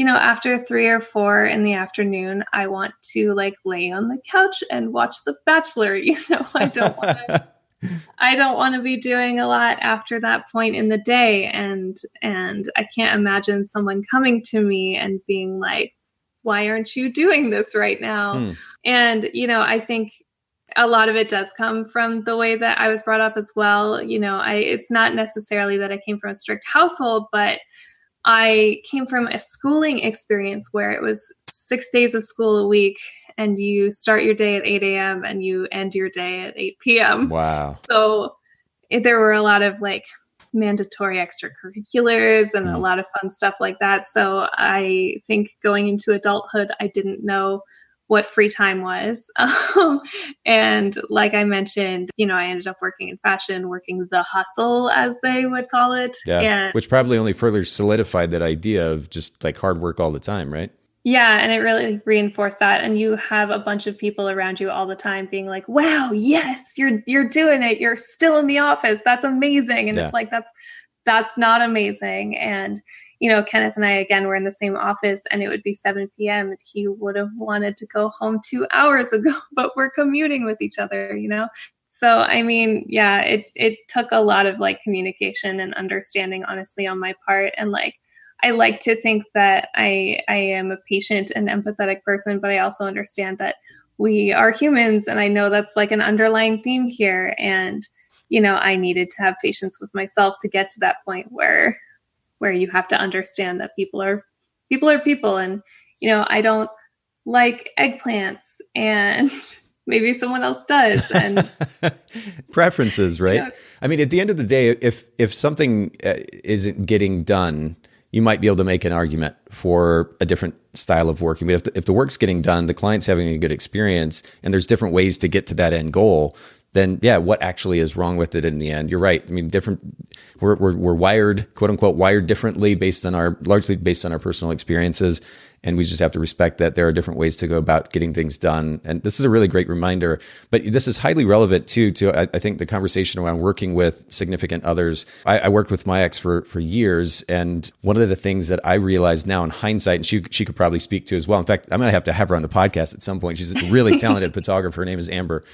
after 3 or 4 in the afternoon, I want to like lay on the couch and watch The Bachelor. I don't want to be doing a lot after that point in the day. And I can't imagine someone coming to me and being like, why aren't you doing this right now? And, I think a lot of it does come from the way that I was brought up as well. It's not necessarily that I came from a strict household, but I came from a schooling experience where it was 6 days of school a week, and you start your day at 8 a.m. and you end your day at 8 p.m. Wow. So there were a lot of like mandatory extracurriculars and a lot of fun stuff like that. So I think going into adulthood, I didn't know what free time was. And like I mentioned, I ended up working in fashion, working the hustle, as they would call it. Yeah, and, which probably only further solidified that idea of just like hard work all the time, right? Yeah, and it really reinforced that. And you have a bunch of people around you all the time being like, wow, yes, you're doing it. You're still in the office. That's amazing. And it's like, that's not amazing. And Kenneth and I, again, were in the same office, and it would be 7 p.m. and he would have wanted to go home 2 hours ago, but we're commuting with each other, So, I mean, yeah, it took a lot of like communication and understanding, honestly, on my part. And like, I like to think that I am a patient and empathetic person, but I also understand that we are humans. And I know that's like an underlying theme here. And, I needed to have patience with myself to get to that point where you have to understand that people are people. And, I don't like eggplants, and maybe someone else does. And preferences, right? I mean, at the end of the day, if something isn't getting done, you might be able to make an argument for a different style of working. But if the work's getting done, the client's having a good experience, and there's different ways to get to that end goal, then what actually is wrong with it in the end? You're right. I mean, we're wired, quote unquote, wired differently largely based on our personal experiences. And we just have to respect that there are different ways to go about getting things done. And this is a really great reminder, but this is highly relevant too, to I think the conversation around working with significant others. I worked with my ex for years. And one of the things that I realize now in hindsight, and she could probably speak to as well. In fact, I'm going to have her on the podcast at some point. She's a really talented photographer. Her name is Amber.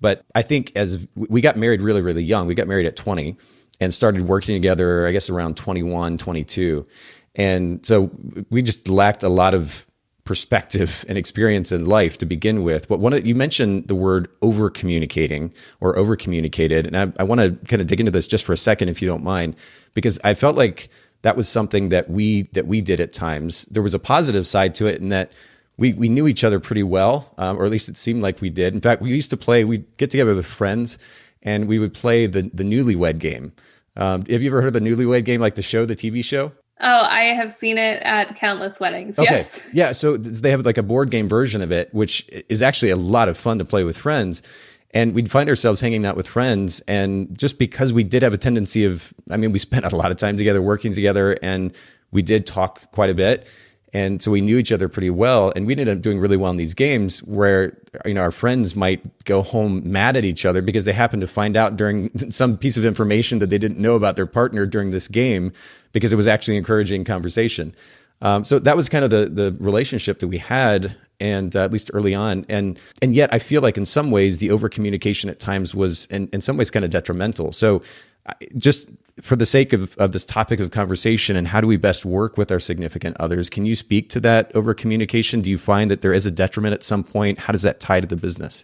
But I think as we got married really, really young, we got married at 20 and started working together, I guess around 21, 22. And so we just lacked a lot of perspective and experience in life to begin with. But you mentioned the word over communicating or over communicated. And I want to kind of dig into this just for a second, if you don't mind, because I felt like that was something that we did at times. There was a positive side to it in that we knew each other pretty well, or at least it seemed like we did. In fact, we'd get together with friends and we would play the newlywed game. Have you ever heard of the newlywed game, like the TV show? Oh, I have seen it at countless weddings. Okay. Yes. Yeah. So they have like a board game version of it, which is actually a lot of fun to play with friends. And we'd find ourselves hanging out with friends. And just because we did have a tendency we spent a lot of time together, working together, and we did talk quite a bit. And so we knew each other pretty well. And we ended up doing really well in these games where, our friends might go home mad at each other because they happened to find out during some piece of information that they didn't know about their partner during this game, because it was actually encouraging conversation. So that was kind of the relationship that we had, and at least early on. And yet I feel like in some ways the over communication at times was in some ways kind of detrimental. So just for the sake of this topic of conversation and how do we best work with our significant others, can you speak to that over communication? Do you find that there is a detriment at some point? How does that tie to the business?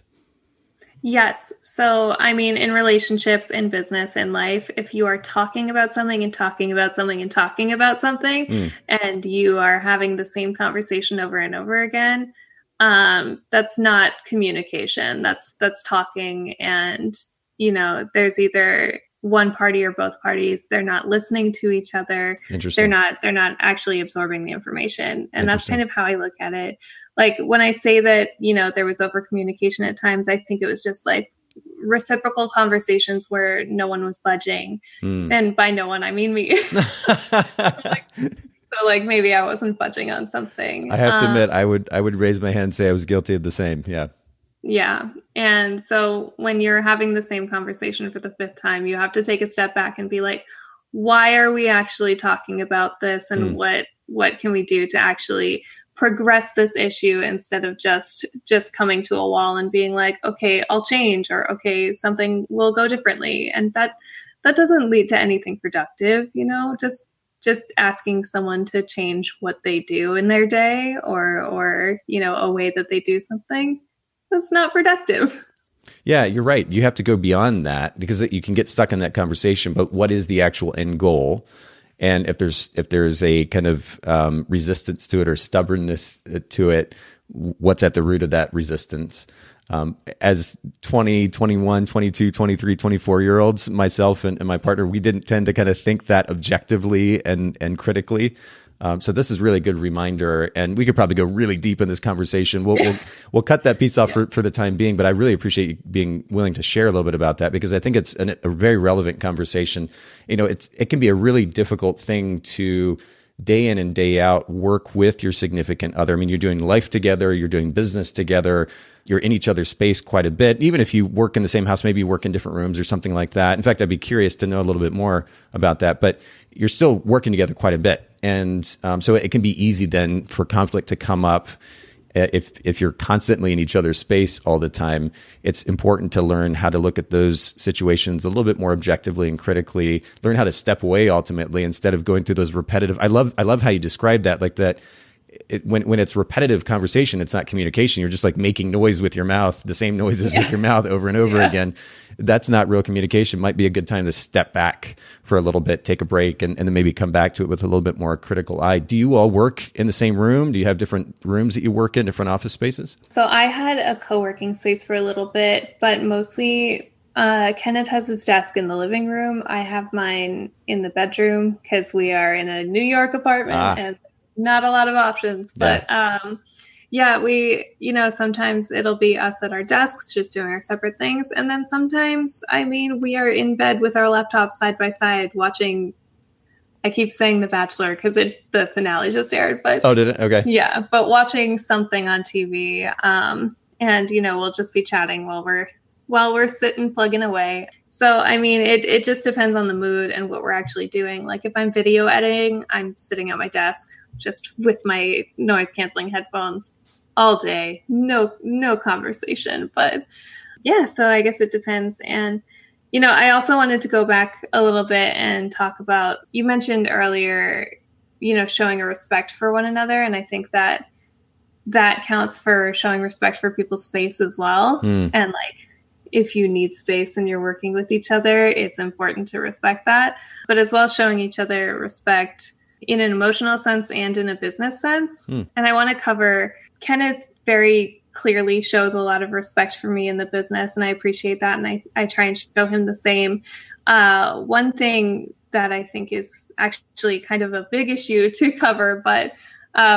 Yes. So, in relationships, in business, in life, if you are talking about something and talking about something and talking about something, and you are having the same conversation over and over again, that's not communication. That's talking. And, there's either one party or both parties. They're not listening to each other. Interesting. They're not actually absorbing the information. And that's kind of how I look at it. Like when I say that, there was over communication at times, I think it was just like reciprocal conversations where no one was budging. And by no one, I mean me. So maybe I wasn't budging on something. I have to admit, I would raise my hand and say I was guilty of the same. Yeah. Yeah. And so when you're having the same conversation for the fifth time, you have to take a step back and be like, why are we actually talking about this? And what can we do to actually progress this issue instead of just coming to a wall and being like, okay, I'll change, or okay, something will go differently. And that doesn't lead to anything productive, just asking someone to change what they do in their day or a way that they do something. That's not productive. Yeah, you're right. You have to go beyond that because you can get stuck in that conversation. But what is the actual end goal? And if there's a kind of resistance to it or stubbornness to it, what's at the root of that resistance? As 20, 21, 22, 23, 24-year-olds, myself and my partner, we didn't tend to kind of think that objectively and critically. So this is really a good reminder, and we could probably go really deep in this conversation. We'll cut that piece off for the time being, but I really appreciate you being willing to share a little bit about that because I think it's a very relevant conversation. It can be a really difficult thing to day in and day out work with your significant other. You're doing life together, you're doing business together, you're in each other's space quite a bit. Even if you work in the same house, maybe you work in different rooms or something like that. In fact, I'd be curious to know a little bit more about that, but you're still working together quite a bit. And so it can be easy then for conflict to come up. If you're constantly in each other's space all the time, it's important to learn how to look at those situations a little bit more objectively and critically, learn how to step away ultimately instead of going through those repetitive. I love how you describe that, like that. When it's repetitive conversation, it's not communication. You're just like making noise with your mouth, the same noises with your mouth over and over again. That's not real communication. Might be a good time to step back for a little bit, take a break, and then maybe come back to it with a little bit more critical eye. Do you all work in the same room? Do you have different rooms that you work in, different office spaces? So I had a co-working space for a little bit, but mostly Kenneth has his desk in the living room. I have mine in the bedroom because we are in a New York apartment and not a lot of options, but we, sometimes it'll be us at our desks just doing our separate things. And then sometimes, we are in bed with our laptops side by side watching, I keep saying The Bachelor because the finale just aired, but oh, did it? Okay. Yeah. But watching something on TV, and we'll just be chatting while we're sitting plugging away. So, it just depends on the mood and what we're actually doing. Like if I'm video editing, I'm sitting at my desk just with my noise canceling headphones all day. No conversation. But yeah, so I guess it depends. And, I also wanted to go back a little bit and talk about, you mentioned earlier, showing a respect for one another. And I think that counts for showing respect for people's space as well. And like, if you need space and you're working with each other, it's important to respect that. But as well, showing each other respect in an emotional sense and in a business sense. And I want to cover, Kenneth very clearly shows a lot of respect for me in the business, and I appreciate that. And I try and show him the same. One thing that I think is actually kind of a big issue to cover, but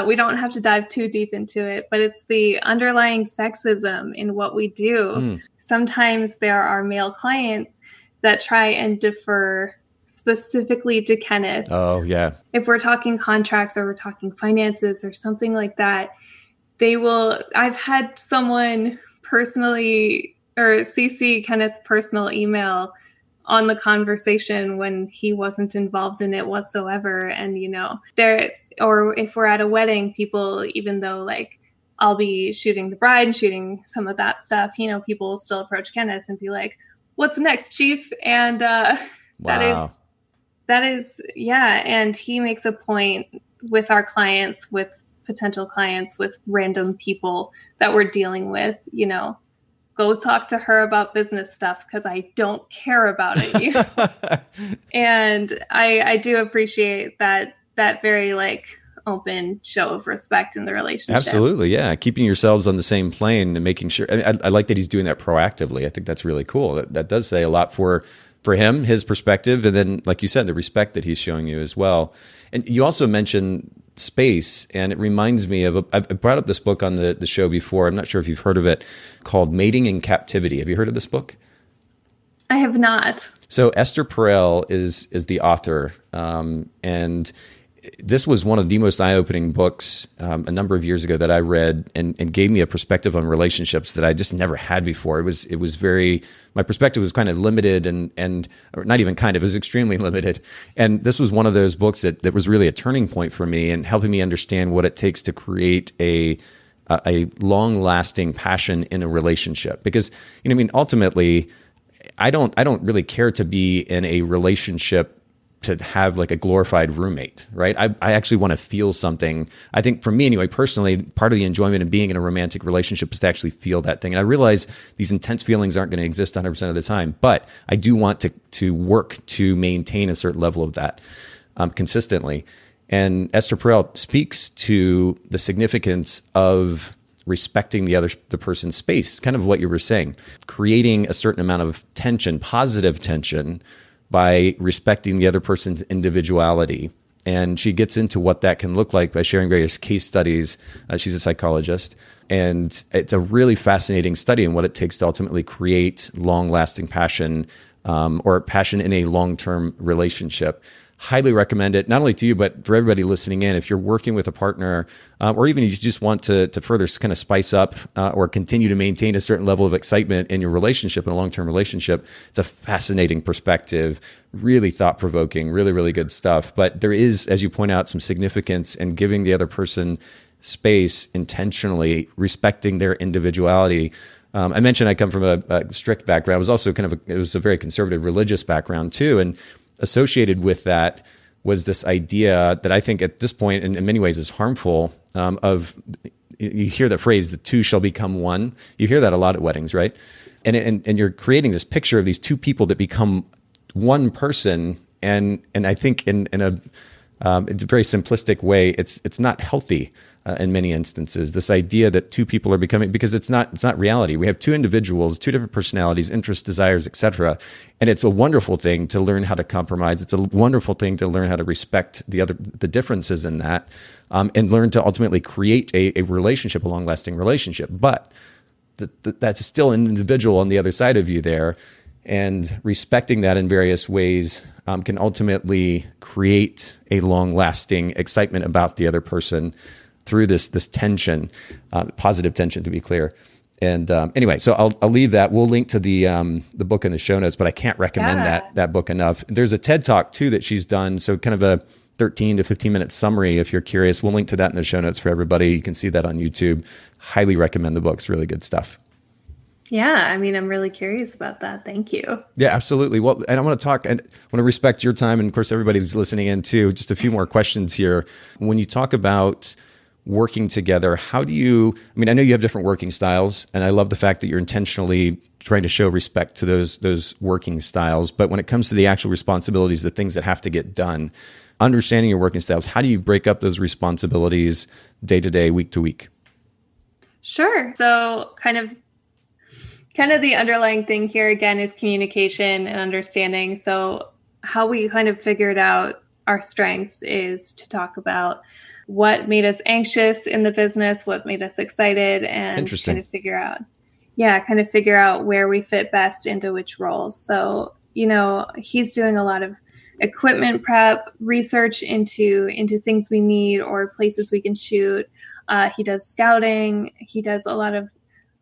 we don't have to dive too deep into it, but it's the underlying sexism in what we do. Sometimes there are male clients that try and defer specifically to Kenneth. Oh, yeah. If we're talking contracts or we're talking finances or something like that, I've had someone personally or CC Kenneth's personal email on the conversation when he wasn't involved in it whatsoever. And, or if we're at a wedding, people, even though like I'll be shooting the bride and shooting some of that stuff, people will still approach Kenneth and be like, "What's next, Chief?" And Wow. that is, yeah. And he makes a point with our clients, with potential clients, with random people that we're dealing with, go talk to her about business stuff because I don't care about it. And I do appreciate that very like open show of respect in the relationship. Absolutely. Yeah. Keeping yourselves on the same plane and making sure. I like that he's doing that proactively. I think that's really cool. That does say a lot for him, his perspective. And then, like you said, the respect that he's showing you as well. And you also mentioned space, and it reminds me of, I've brought up this book on the show before. I'm not sure if you've heard of it, called Mating in Captivity. Have you heard of this book? I have not. So Esther Perel is the author. And this was one of the most eye-opening books a number of years ago that I read and gave me a perspective on relationships that I just never had before. It was very, my perspective was kind of limited and or not even kind of, it was extremely limited. And this was one of those books that was really a turning point for me and helping me understand what it takes to create a long-lasting passion in a relationship. Because, ultimately, I don't really care to be in a relationship to have like a glorified roommate, right? I actually want to feel something. I think for me anyway, personally, part of the enjoyment of being in a romantic relationship is to actually feel that thing. And I realize these intense feelings aren't going to exist 100% of the time, but I do want to work to maintain a certain level of that consistently. And Esther Perel speaks to the significance of respecting the person's space, kind of what you were saying, creating a certain amount of tension, positive tension, by respecting the other person's individuality. And she gets into what that can look like by sharing various case studies. She's a psychologist. And it's a really fascinating study in what it takes to ultimately create long-lasting passion or passion in a long-term relationship. Highly recommend it, not only to you, but for everybody listening in. If you're working with a partner, or even you just want to further kind of spice up or continue to maintain a certain level of excitement in your relationship, in a long-term relationship, it's a fascinating perspective, really thought-provoking, really, really good stuff. But there is, as you point out, some significance in giving the other person space intentionally, respecting their individuality. I mentioned I come from a strict background. It was also it was a very conservative religious background too. And associated with that was this idea that I think at this point in many ways is harmful of, you hear the phrase, the two shall become one. You hear that a lot at weddings, right? And you're creating this picture of these two people that become one person. And I think in a very simplistic way, it's not healthy in many instances. This idea that two people are becoming, because it's not reality. We have two individuals, two different personalities, interests, desires, etc. And it's a wonderful thing to learn how to compromise. It's a wonderful thing to learn how to respect the differences in that, and learn to ultimately create a relationship, a long-lasting relationship. But that's still an individual on the other side of you there. And respecting that in various ways can ultimately create a long-lasting excitement about the other person through this tension, positive tension, to be clear. And anyway, so I'll leave that. We'll link to the book in the show notes, but I can't recommend that book enough. There's a TED Talk too that she's done, so kind of a 13 to 15 minute summary if you're curious. We'll link to that in the show notes for everybody. You can see that on YouTube. Highly recommend the book. It's really good stuff. Yeah, I mean, I'm really curious about that. Thank you. Yeah, absolutely. Well, and I want to talk, and I want to respect your time, and of course, everybody's listening in too. Just a few more questions here. When you talk about working together, how do you, I know you have different working styles, and I love the fact that you're intentionally trying to show respect to those working styles. But when it comes to the actual responsibilities, the things that have to get done, understanding your working styles, how do you break up those responsibilities day to day, week to week? Sure. So kind of kind of the underlying thing here again is communication and understanding. So how we kind of figured out our strengths is to talk about what made us anxious in the business, what made us excited, and kind of figure out where we fit best into which roles. So, he's doing a lot of equipment prep, research into things we need or places we can shoot. He does scouting. He does a lot of,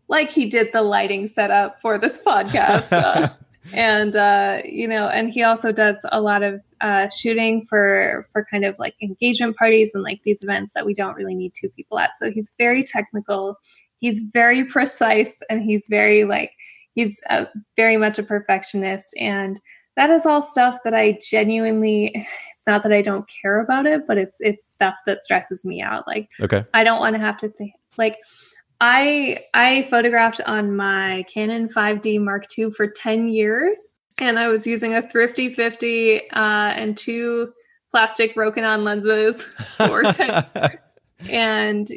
like he did the lighting setup for this podcast. And he also does a lot of shooting for kind of like engagement parties and like these events that we don't really need two people at. So he's very technical. He's very precise, and he's very very much a perfectionist. And that is all stuff that I genuinely, it's not that I don't care about it, but it's stuff that stresses me out. Like, okay, I don't want to have to think, like, I photographed on my Canon 5D Mark II for 10 years, and I was using a thrifty 50 and 2 plastic Breukelman lenses for 10 years. And,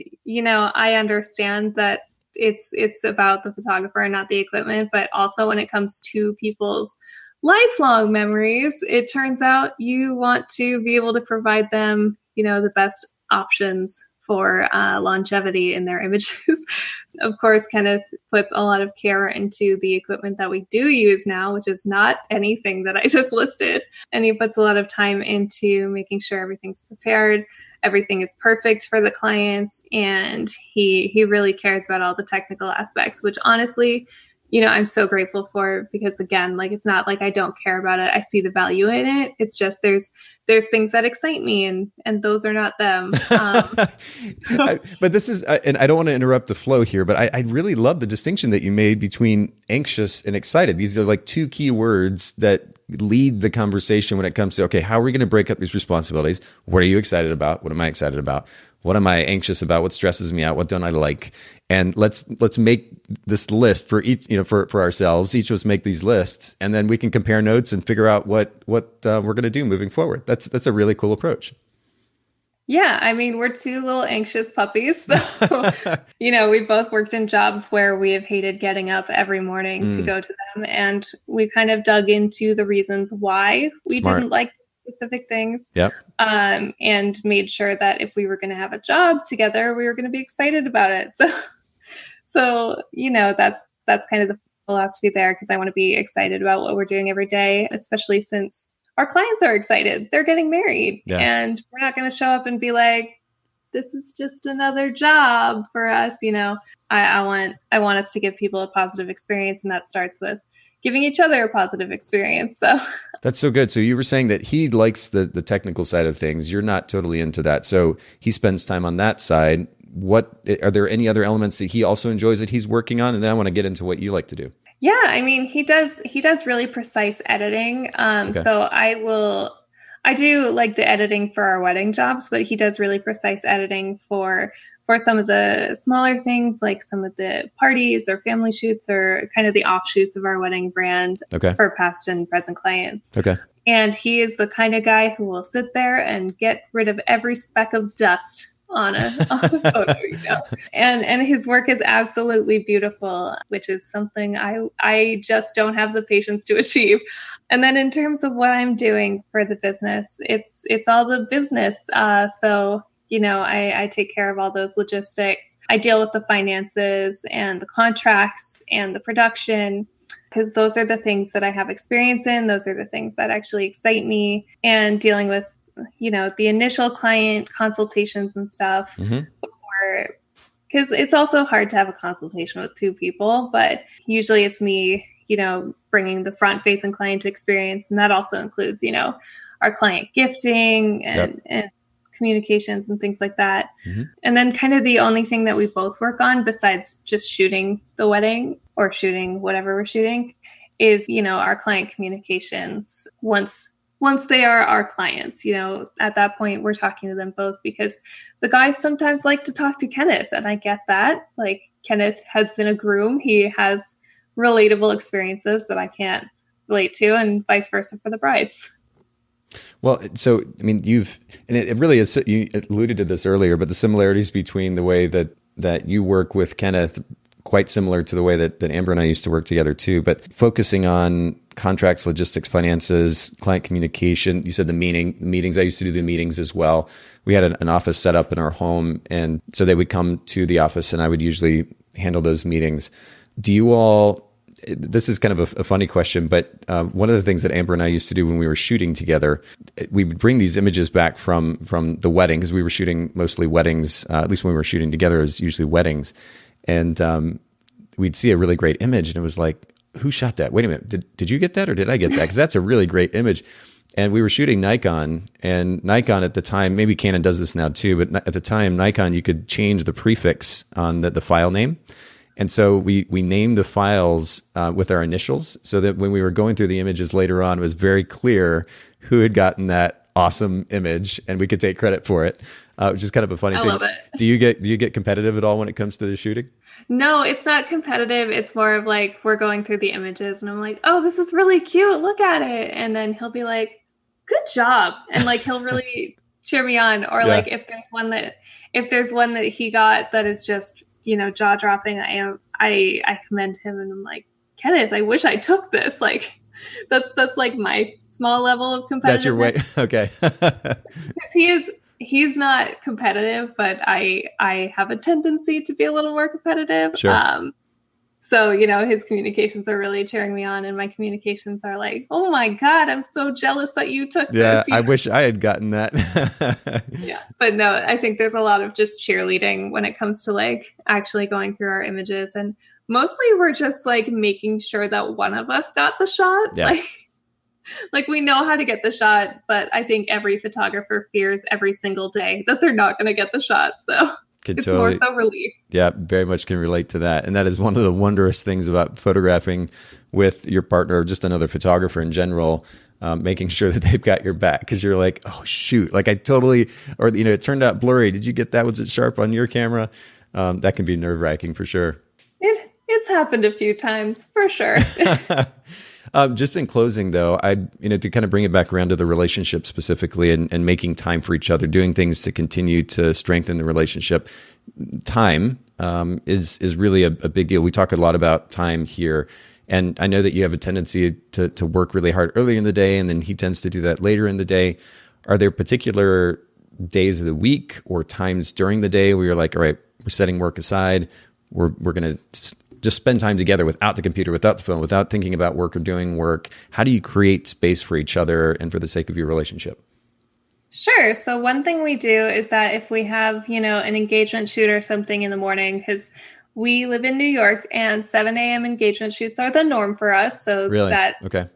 I understand that it's about the photographer and not the equipment, but also when it comes to people's lifelong memories, it turns out you want to be able to provide them, the best options for longevity in their images. Of course, Kenneth puts a lot of care into the equipment that we do use now, which is not anything that I just listed. And he puts a lot of time into making sure everything's prepared, everything is perfect for the clients, and he really cares about all the technical aspects, which honestly, I'm so grateful for, because again, like, it's not like I don't care about it. I see the value in it. It's just there's things that excite me, and those are not them. But this is, and I don't want to interrupt the flow here, but I really love the distinction that you made between anxious and excited. These are like two key words that lead the conversation when it comes to, okay, how are we going to break up these responsibilities? What are you excited about? What am I excited about? What am I anxious about? What stresses me out? What don't I like? And let's make this list for each, for ourselves. Each of us make these lists, and then we can compare notes and figure out what we're going to do moving forward. That's a really cool approach. Yeah, I mean, we're two little anxious puppies. So, we both worked in jobs where we have hated getting up every morning to go to them, and we kind of dug into the reasons why we didn't like specific things. Yep. And made sure that if we were going to have a job together, we were going to be excited about it. So that's kind of the philosophy there, because I want to be excited about what we're doing every day, especially since our clients are excited. They're getting married, and we're not going to show up and be like, this is just another job for us. I want us to give people a positive experience, and that starts with giving each other a positive experience. So that's so good. So you were saying that he likes the technical side of things. You're not totally into that. So he spends time on that side. Are there any other elements that he also enjoys that he's working on? And then I want to get into what you like to do. Yeah. I mean, he does really precise editing. Okay. So I do like the editing for our wedding jobs, but he does really precise editing for some of the smaller things, like some of the parties or family shoots or kind of the offshoots of our wedding brand for past and present clients. Okay. And he is the kind of guy who will sit there and get rid of every speck of dust on a photo, And his work is absolutely beautiful, which is something I just don't have the patience to achieve. And then in terms of what I'm doing for the business, it's all the business. So I take care of all those logistics. I deal with the finances and the contracts and the production, because those are the things that I have experience in. Those are the things that actually excite me, and dealing with, the initial client consultations and stuff before, because it's also hard to have a consultation with two people, but usually it's me, bringing the front facing client experience. And that also includes, our client gifting and communications and things like that. And then kind of the only thing that we both work on besides just shooting the wedding or shooting whatever we're shooting is, our client communications. Once they are our clients, at that point we're talking to them both, because the guys sometimes like to talk to Kenneth, and I get that. Like, Kenneth has been a groom. He has relatable experiences that I can't relate to, and vice versa for the brides. Well, so, I mean, it really is, you alluded to this earlier, but the similarities between the way that you work with Kenneth quite similar to the way that Amber and I used to work together too, but focusing on contracts, logistics, finances, client communication. You said the meetings. I used to do the meetings as well. We had an office set up in our home, and so they would come to the office and I would usually handle those meetings. Do you all, this is kind of a funny question, but one of the things that Amber and I used to do when we were shooting together, we would bring these images back from the wedding, because we were shooting mostly weddings, at least when we were shooting together, it was usually weddings. And we'd see a really great image and it was like, who shot that? Wait a minute. Did you get that or did I get that? Because that's a really great image. And we were shooting Nikon, and Nikon at the time, maybe Canon does this now too, but at the time, Nikon, you could change the prefix on the file name. And so we named the files with our initials, so that when we were going through the images later on, it was very clear who had gotten that awesome image, and we could take credit for it, which is kind of a funny thing. I love it. Do you get competitive at all when it comes to the shooting? No, it's not competitive. It's more of like, we're going through the images and I'm like, oh, this is really cute. Look at it. And then he'll be like, good job. And like, he'll really cheer me on. Or like, if there's one that he got that is just, jaw dropping, I commend him and I'm like, Kenneth, I wish I took this. Like, that's like my small level of competitiveness. That's your way. Okay. He's not competitive, but I have a tendency to be a little more competitive. Sure. So, his communications are really cheering me on, and my communications are like, oh my God, I'm so jealous that you took this. Yeah, I wish I had gotten that. Yeah. But no, I think there's a lot of just cheerleading when it comes to like actually going through our images. And mostly we're just like making sure that one of us got the shot. Yeah. Like we know how to get the shot, but I think every photographer fears every single day that they're not going to get the shot. So it's more so relief. Yeah, very much can relate to that. And that is one of the wondrous things about photographing with your partner or just another photographer in general, making sure that they've got your back. Because you're like, oh, shoot, like it turned out blurry. Did you get that? Was it sharp on your camera? That can be nerve-wracking for sure. It's happened a few times, for sure. Just in closing, though, to kind of bring it back around to the relationship specifically and making time for each other, doing things to continue to strengthen the relationship. Time is really a big deal. We talk a lot about time here. And I know that you have a tendency to work really hard early in the day, and then he tends to do that later in the day. Are there particular days of the week or times during the day where you're like, all right, we're setting work aside, we're going to just spend time together without the computer, without the phone, without thinking about work or doing work? How do you create space for each other and for the sake of your relationship? Sure. So one thing we do is that if we have, an engagement shoot or something in the morning, because we live in New York and 7 a.m. engagement shoots are the norm for us. So really? Okay.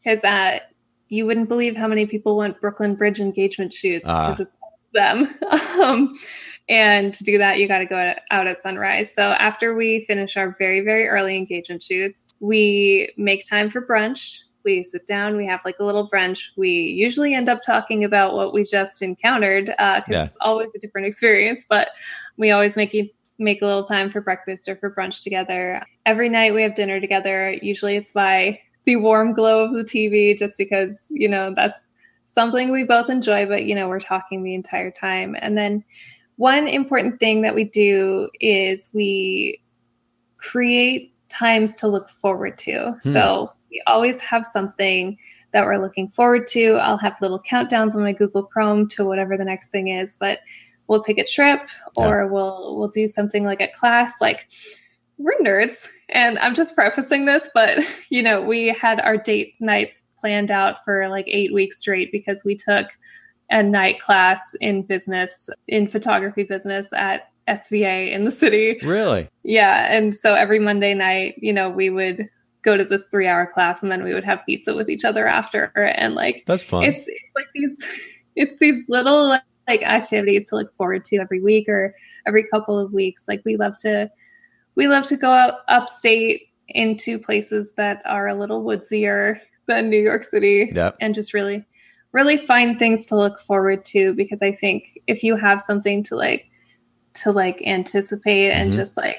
Because you wouldn't believe how many people want Brooklyn Bridge engagement shoots because it's them. And to do that, you got to go out at sunrise. So after we finish our very, very early engagement shoots, we make time for brunch. We sit down, we have like a little brunch. We usually end up talking about what we just encountered because it's always a different experience, but we always make a little time for breakfast or for brunch together. Every night we have dinner together. Usually it's by the warm glow of the TV just because, that's something we both enjoy, but, we're talking the entire time. And then one important thing that we do is we create times to look forward to. So we always have something that we're looking forward to. I'll have little countdowns on my Google Chrome to whatever the next thing is, but we'll take a trip or we'll do something like a class. Like, we're nerds. And I'm just prefacing this, but we had our date nights planned out for like 8 weeks straight because we took a night class in photography business at SVA in the city. Really? Yeah. And so every Monday night, we would go to this 3-hour class and then we would have pizza with each other after. And like, that's fun. It's like these little like activities to look forward to every week or every couple of weeks. Like we love to go out upstate into places that are a little woodsier than New York City and just really find things to look forward to, because I think if you have something to anticipate and just like,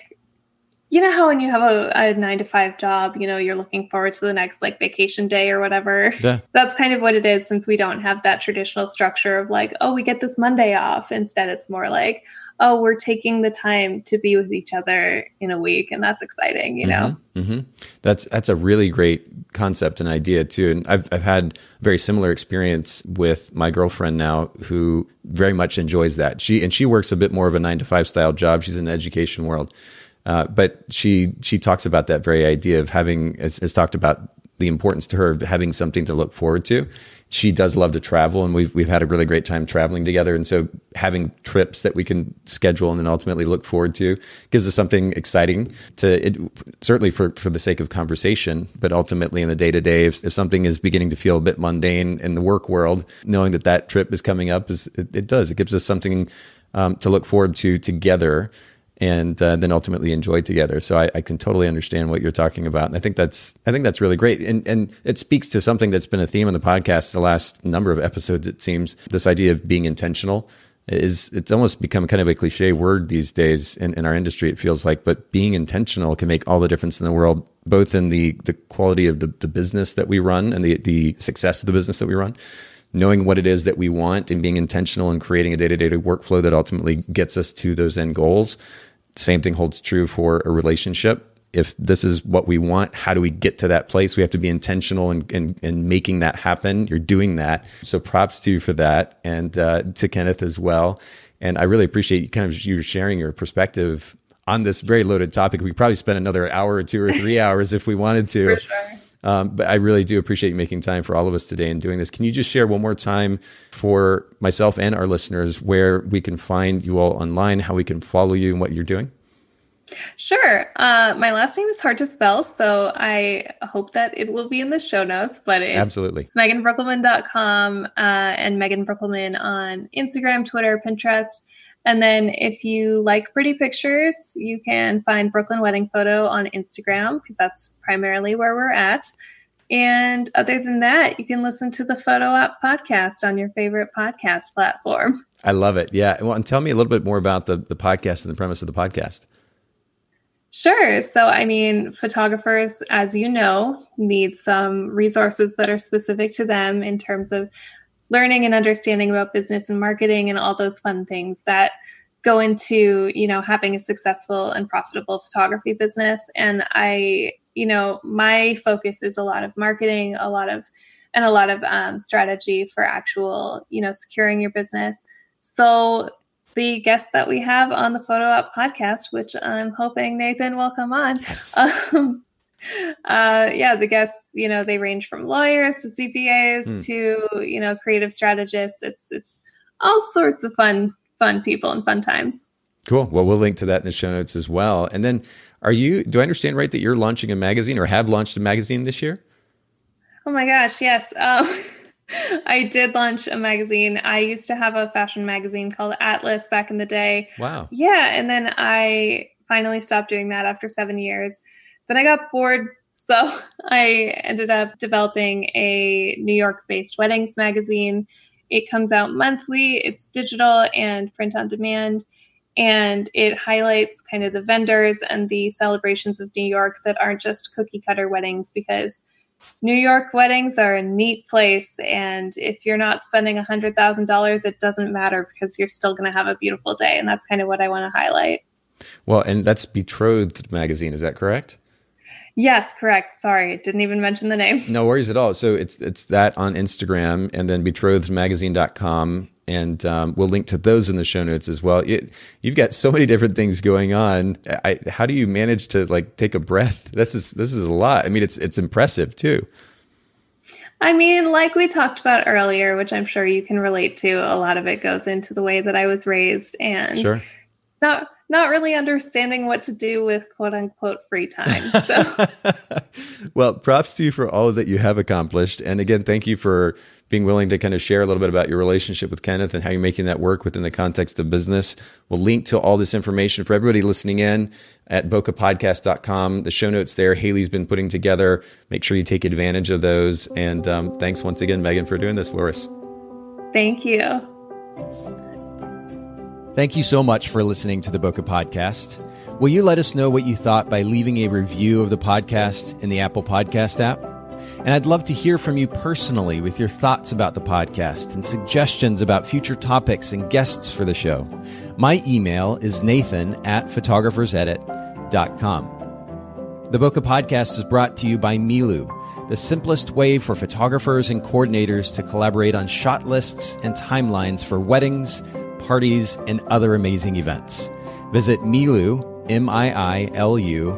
how when you have a 9-to-5 job, you're looking forward to the next like vacation day or whatever. Yeah. That's kind of what it is, since we don't have that traditional structure of like, oh, we get this Monday off. Instead, it's more like, oh, we're taking the time to be with each other in a week. And that's exciting, you know? Mm-hmm. That's a really great concept and idea too. And I've had a very similar experience with my girlfriend now, who very much enjoys that. She works a bit more of a 9-to-5 style job. She's in the education world. But she talks about that very idea of having, has talked about the importance to her of having something to look forward to. She does love to travel, and we've had a really great time traveling together. And so having trips that we can schedule and then ultimately look forward to gives us something exciting certainly for the sake of conversation, but ultimately in the day-to-day, if something is beginning to feel a bit mundane in the work world, knowing that trip is coming up, it gives us something to look forward to together, and then ultimately enjoy together. So I can totally understand what you're talking about. And I think that's really great. And it speaks to something that's been a theme on the podcast the last number of episodes, it seems. This idea of being intentional it's almost become kind of a cliche word these days in our industry, it feels like, but being intentional can make all the difference in the world, both in the quality of the business that we run and the success of the business that we run. Knowing what it is that we want and being intentional and creating a day-to-day workflow that ultimately gets us to those end goals. Same thing holds true for a relationship. If this is what we want, how do we get to that place? We have to be intentional in making that happen. You're doing that. So props to you for that, and to Kenneth as well. And I really appreciate you sharing your perspective on this very loaded topic. We could probably spend another hour or 2 or 3 hours if we wanted to. For sure. But I really do appreciate you making time for all of us today and doing this. Can you just share one more time for myself and our listeners where we can find you all online, how we can follow you and what you're doing? Sure. My last name is hard to spell, so I hope that it will be in the show notes, but absolutely. It's meganbreukelman.com, and Megan Breukelman on Instagram, Twitter, Pinterest. And then if you like pretty pictures, you can find Brooklyn Wedding Photo on Instagram, because that's primarily where we're at. And other than that, you can listen to the Photo Op podcast on your favorite podcast platform. I love it. Yeah. Well, and tell me a little bit more about the podcast and the premise of the podcast. Sure. So, photographers, as you know, need some resources that are specific to them in terms of learning and understanding about business and marketing and all those fun things that go into, having a successful and profitable photography business. And my focus is a lot of marketing, a lot of strategy for actual, securing your business. So the guest that we have on the Photo Op podcast, which I'm hoping Nathan will come on. Yes. The guests, they range from lawyers to CPAs to, creative strategists. It's all sorts of fun people and fun times. Cool. Well, we'll link to that in the show notes as well. And then do I understand right that you're launching a magazine or have launched a magazine this year? Oh my gosh. Yes. I did launch a magazine. I used to have a fashion magazine called Atlas back in the day. Wow. Yeah. And then I finally stopped doing that after 7 years. Then I got bored. So I ended up developing a New York-based weddings magazine. It comes out monthly. It's digital and print on demand. And it highlights kind of the vendors and the celebrations of New York that aren't just cookie cutter weddings, because New York weddings are a neat place. And if you're not spending $100,000, it doesn't matter, because you're still going to have a beautiful day. And that's kind of what I want to highlight. Well, and that's Betrothed magazine. Is that correct? Yes, correct. Sorry, didn't even mention the name. No worries at all. So it's that on Instagram, and then betrothedmagazine.com. And we'll link to those in the show notes as well. You've got so many different things going on. How do you manage to take a breath? This is a lot. It's impressive too. Like we talked about earlier, which I'm sure you can relate to, a lot of it goes into the way that I was raised, and sure. Not really understanding what to do with quote unquote free time. So. Well, props to you for all that you have accomplished. And again, thank you for being willing to kind of share a little bit about your relationship with Kenneth and how you're making that work within the context of business. We'll link to all this information for everybody listening in at bokehpodcast.com. The show notes there, Haley's been putting together. Make sure you take advantage of those. And thanks once again, Megan, for doing this for us. Thank you. Thank you so much for listening to the Bokeh Podcast. Will you let us know what you thought by leaving a review of the podcast in the Apple Podcast app? And I'd love to hear from you personally with your thoughts about the podcast and suggestions about future topics and guests for the show. My email is nathan@photographersedit.com. The Bokeh Podcast is brought to you by Milu, the simplest way for photographers and coordinators to collaborate on shot lists and timelines for weddings, parties, and other amazing events. Visit Milu, MIILU.com.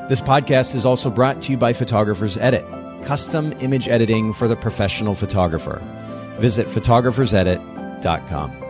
This podcast is also brought to you by Photographer's Edit, custom image editing for the professional photographer. Visit photographersedit.com.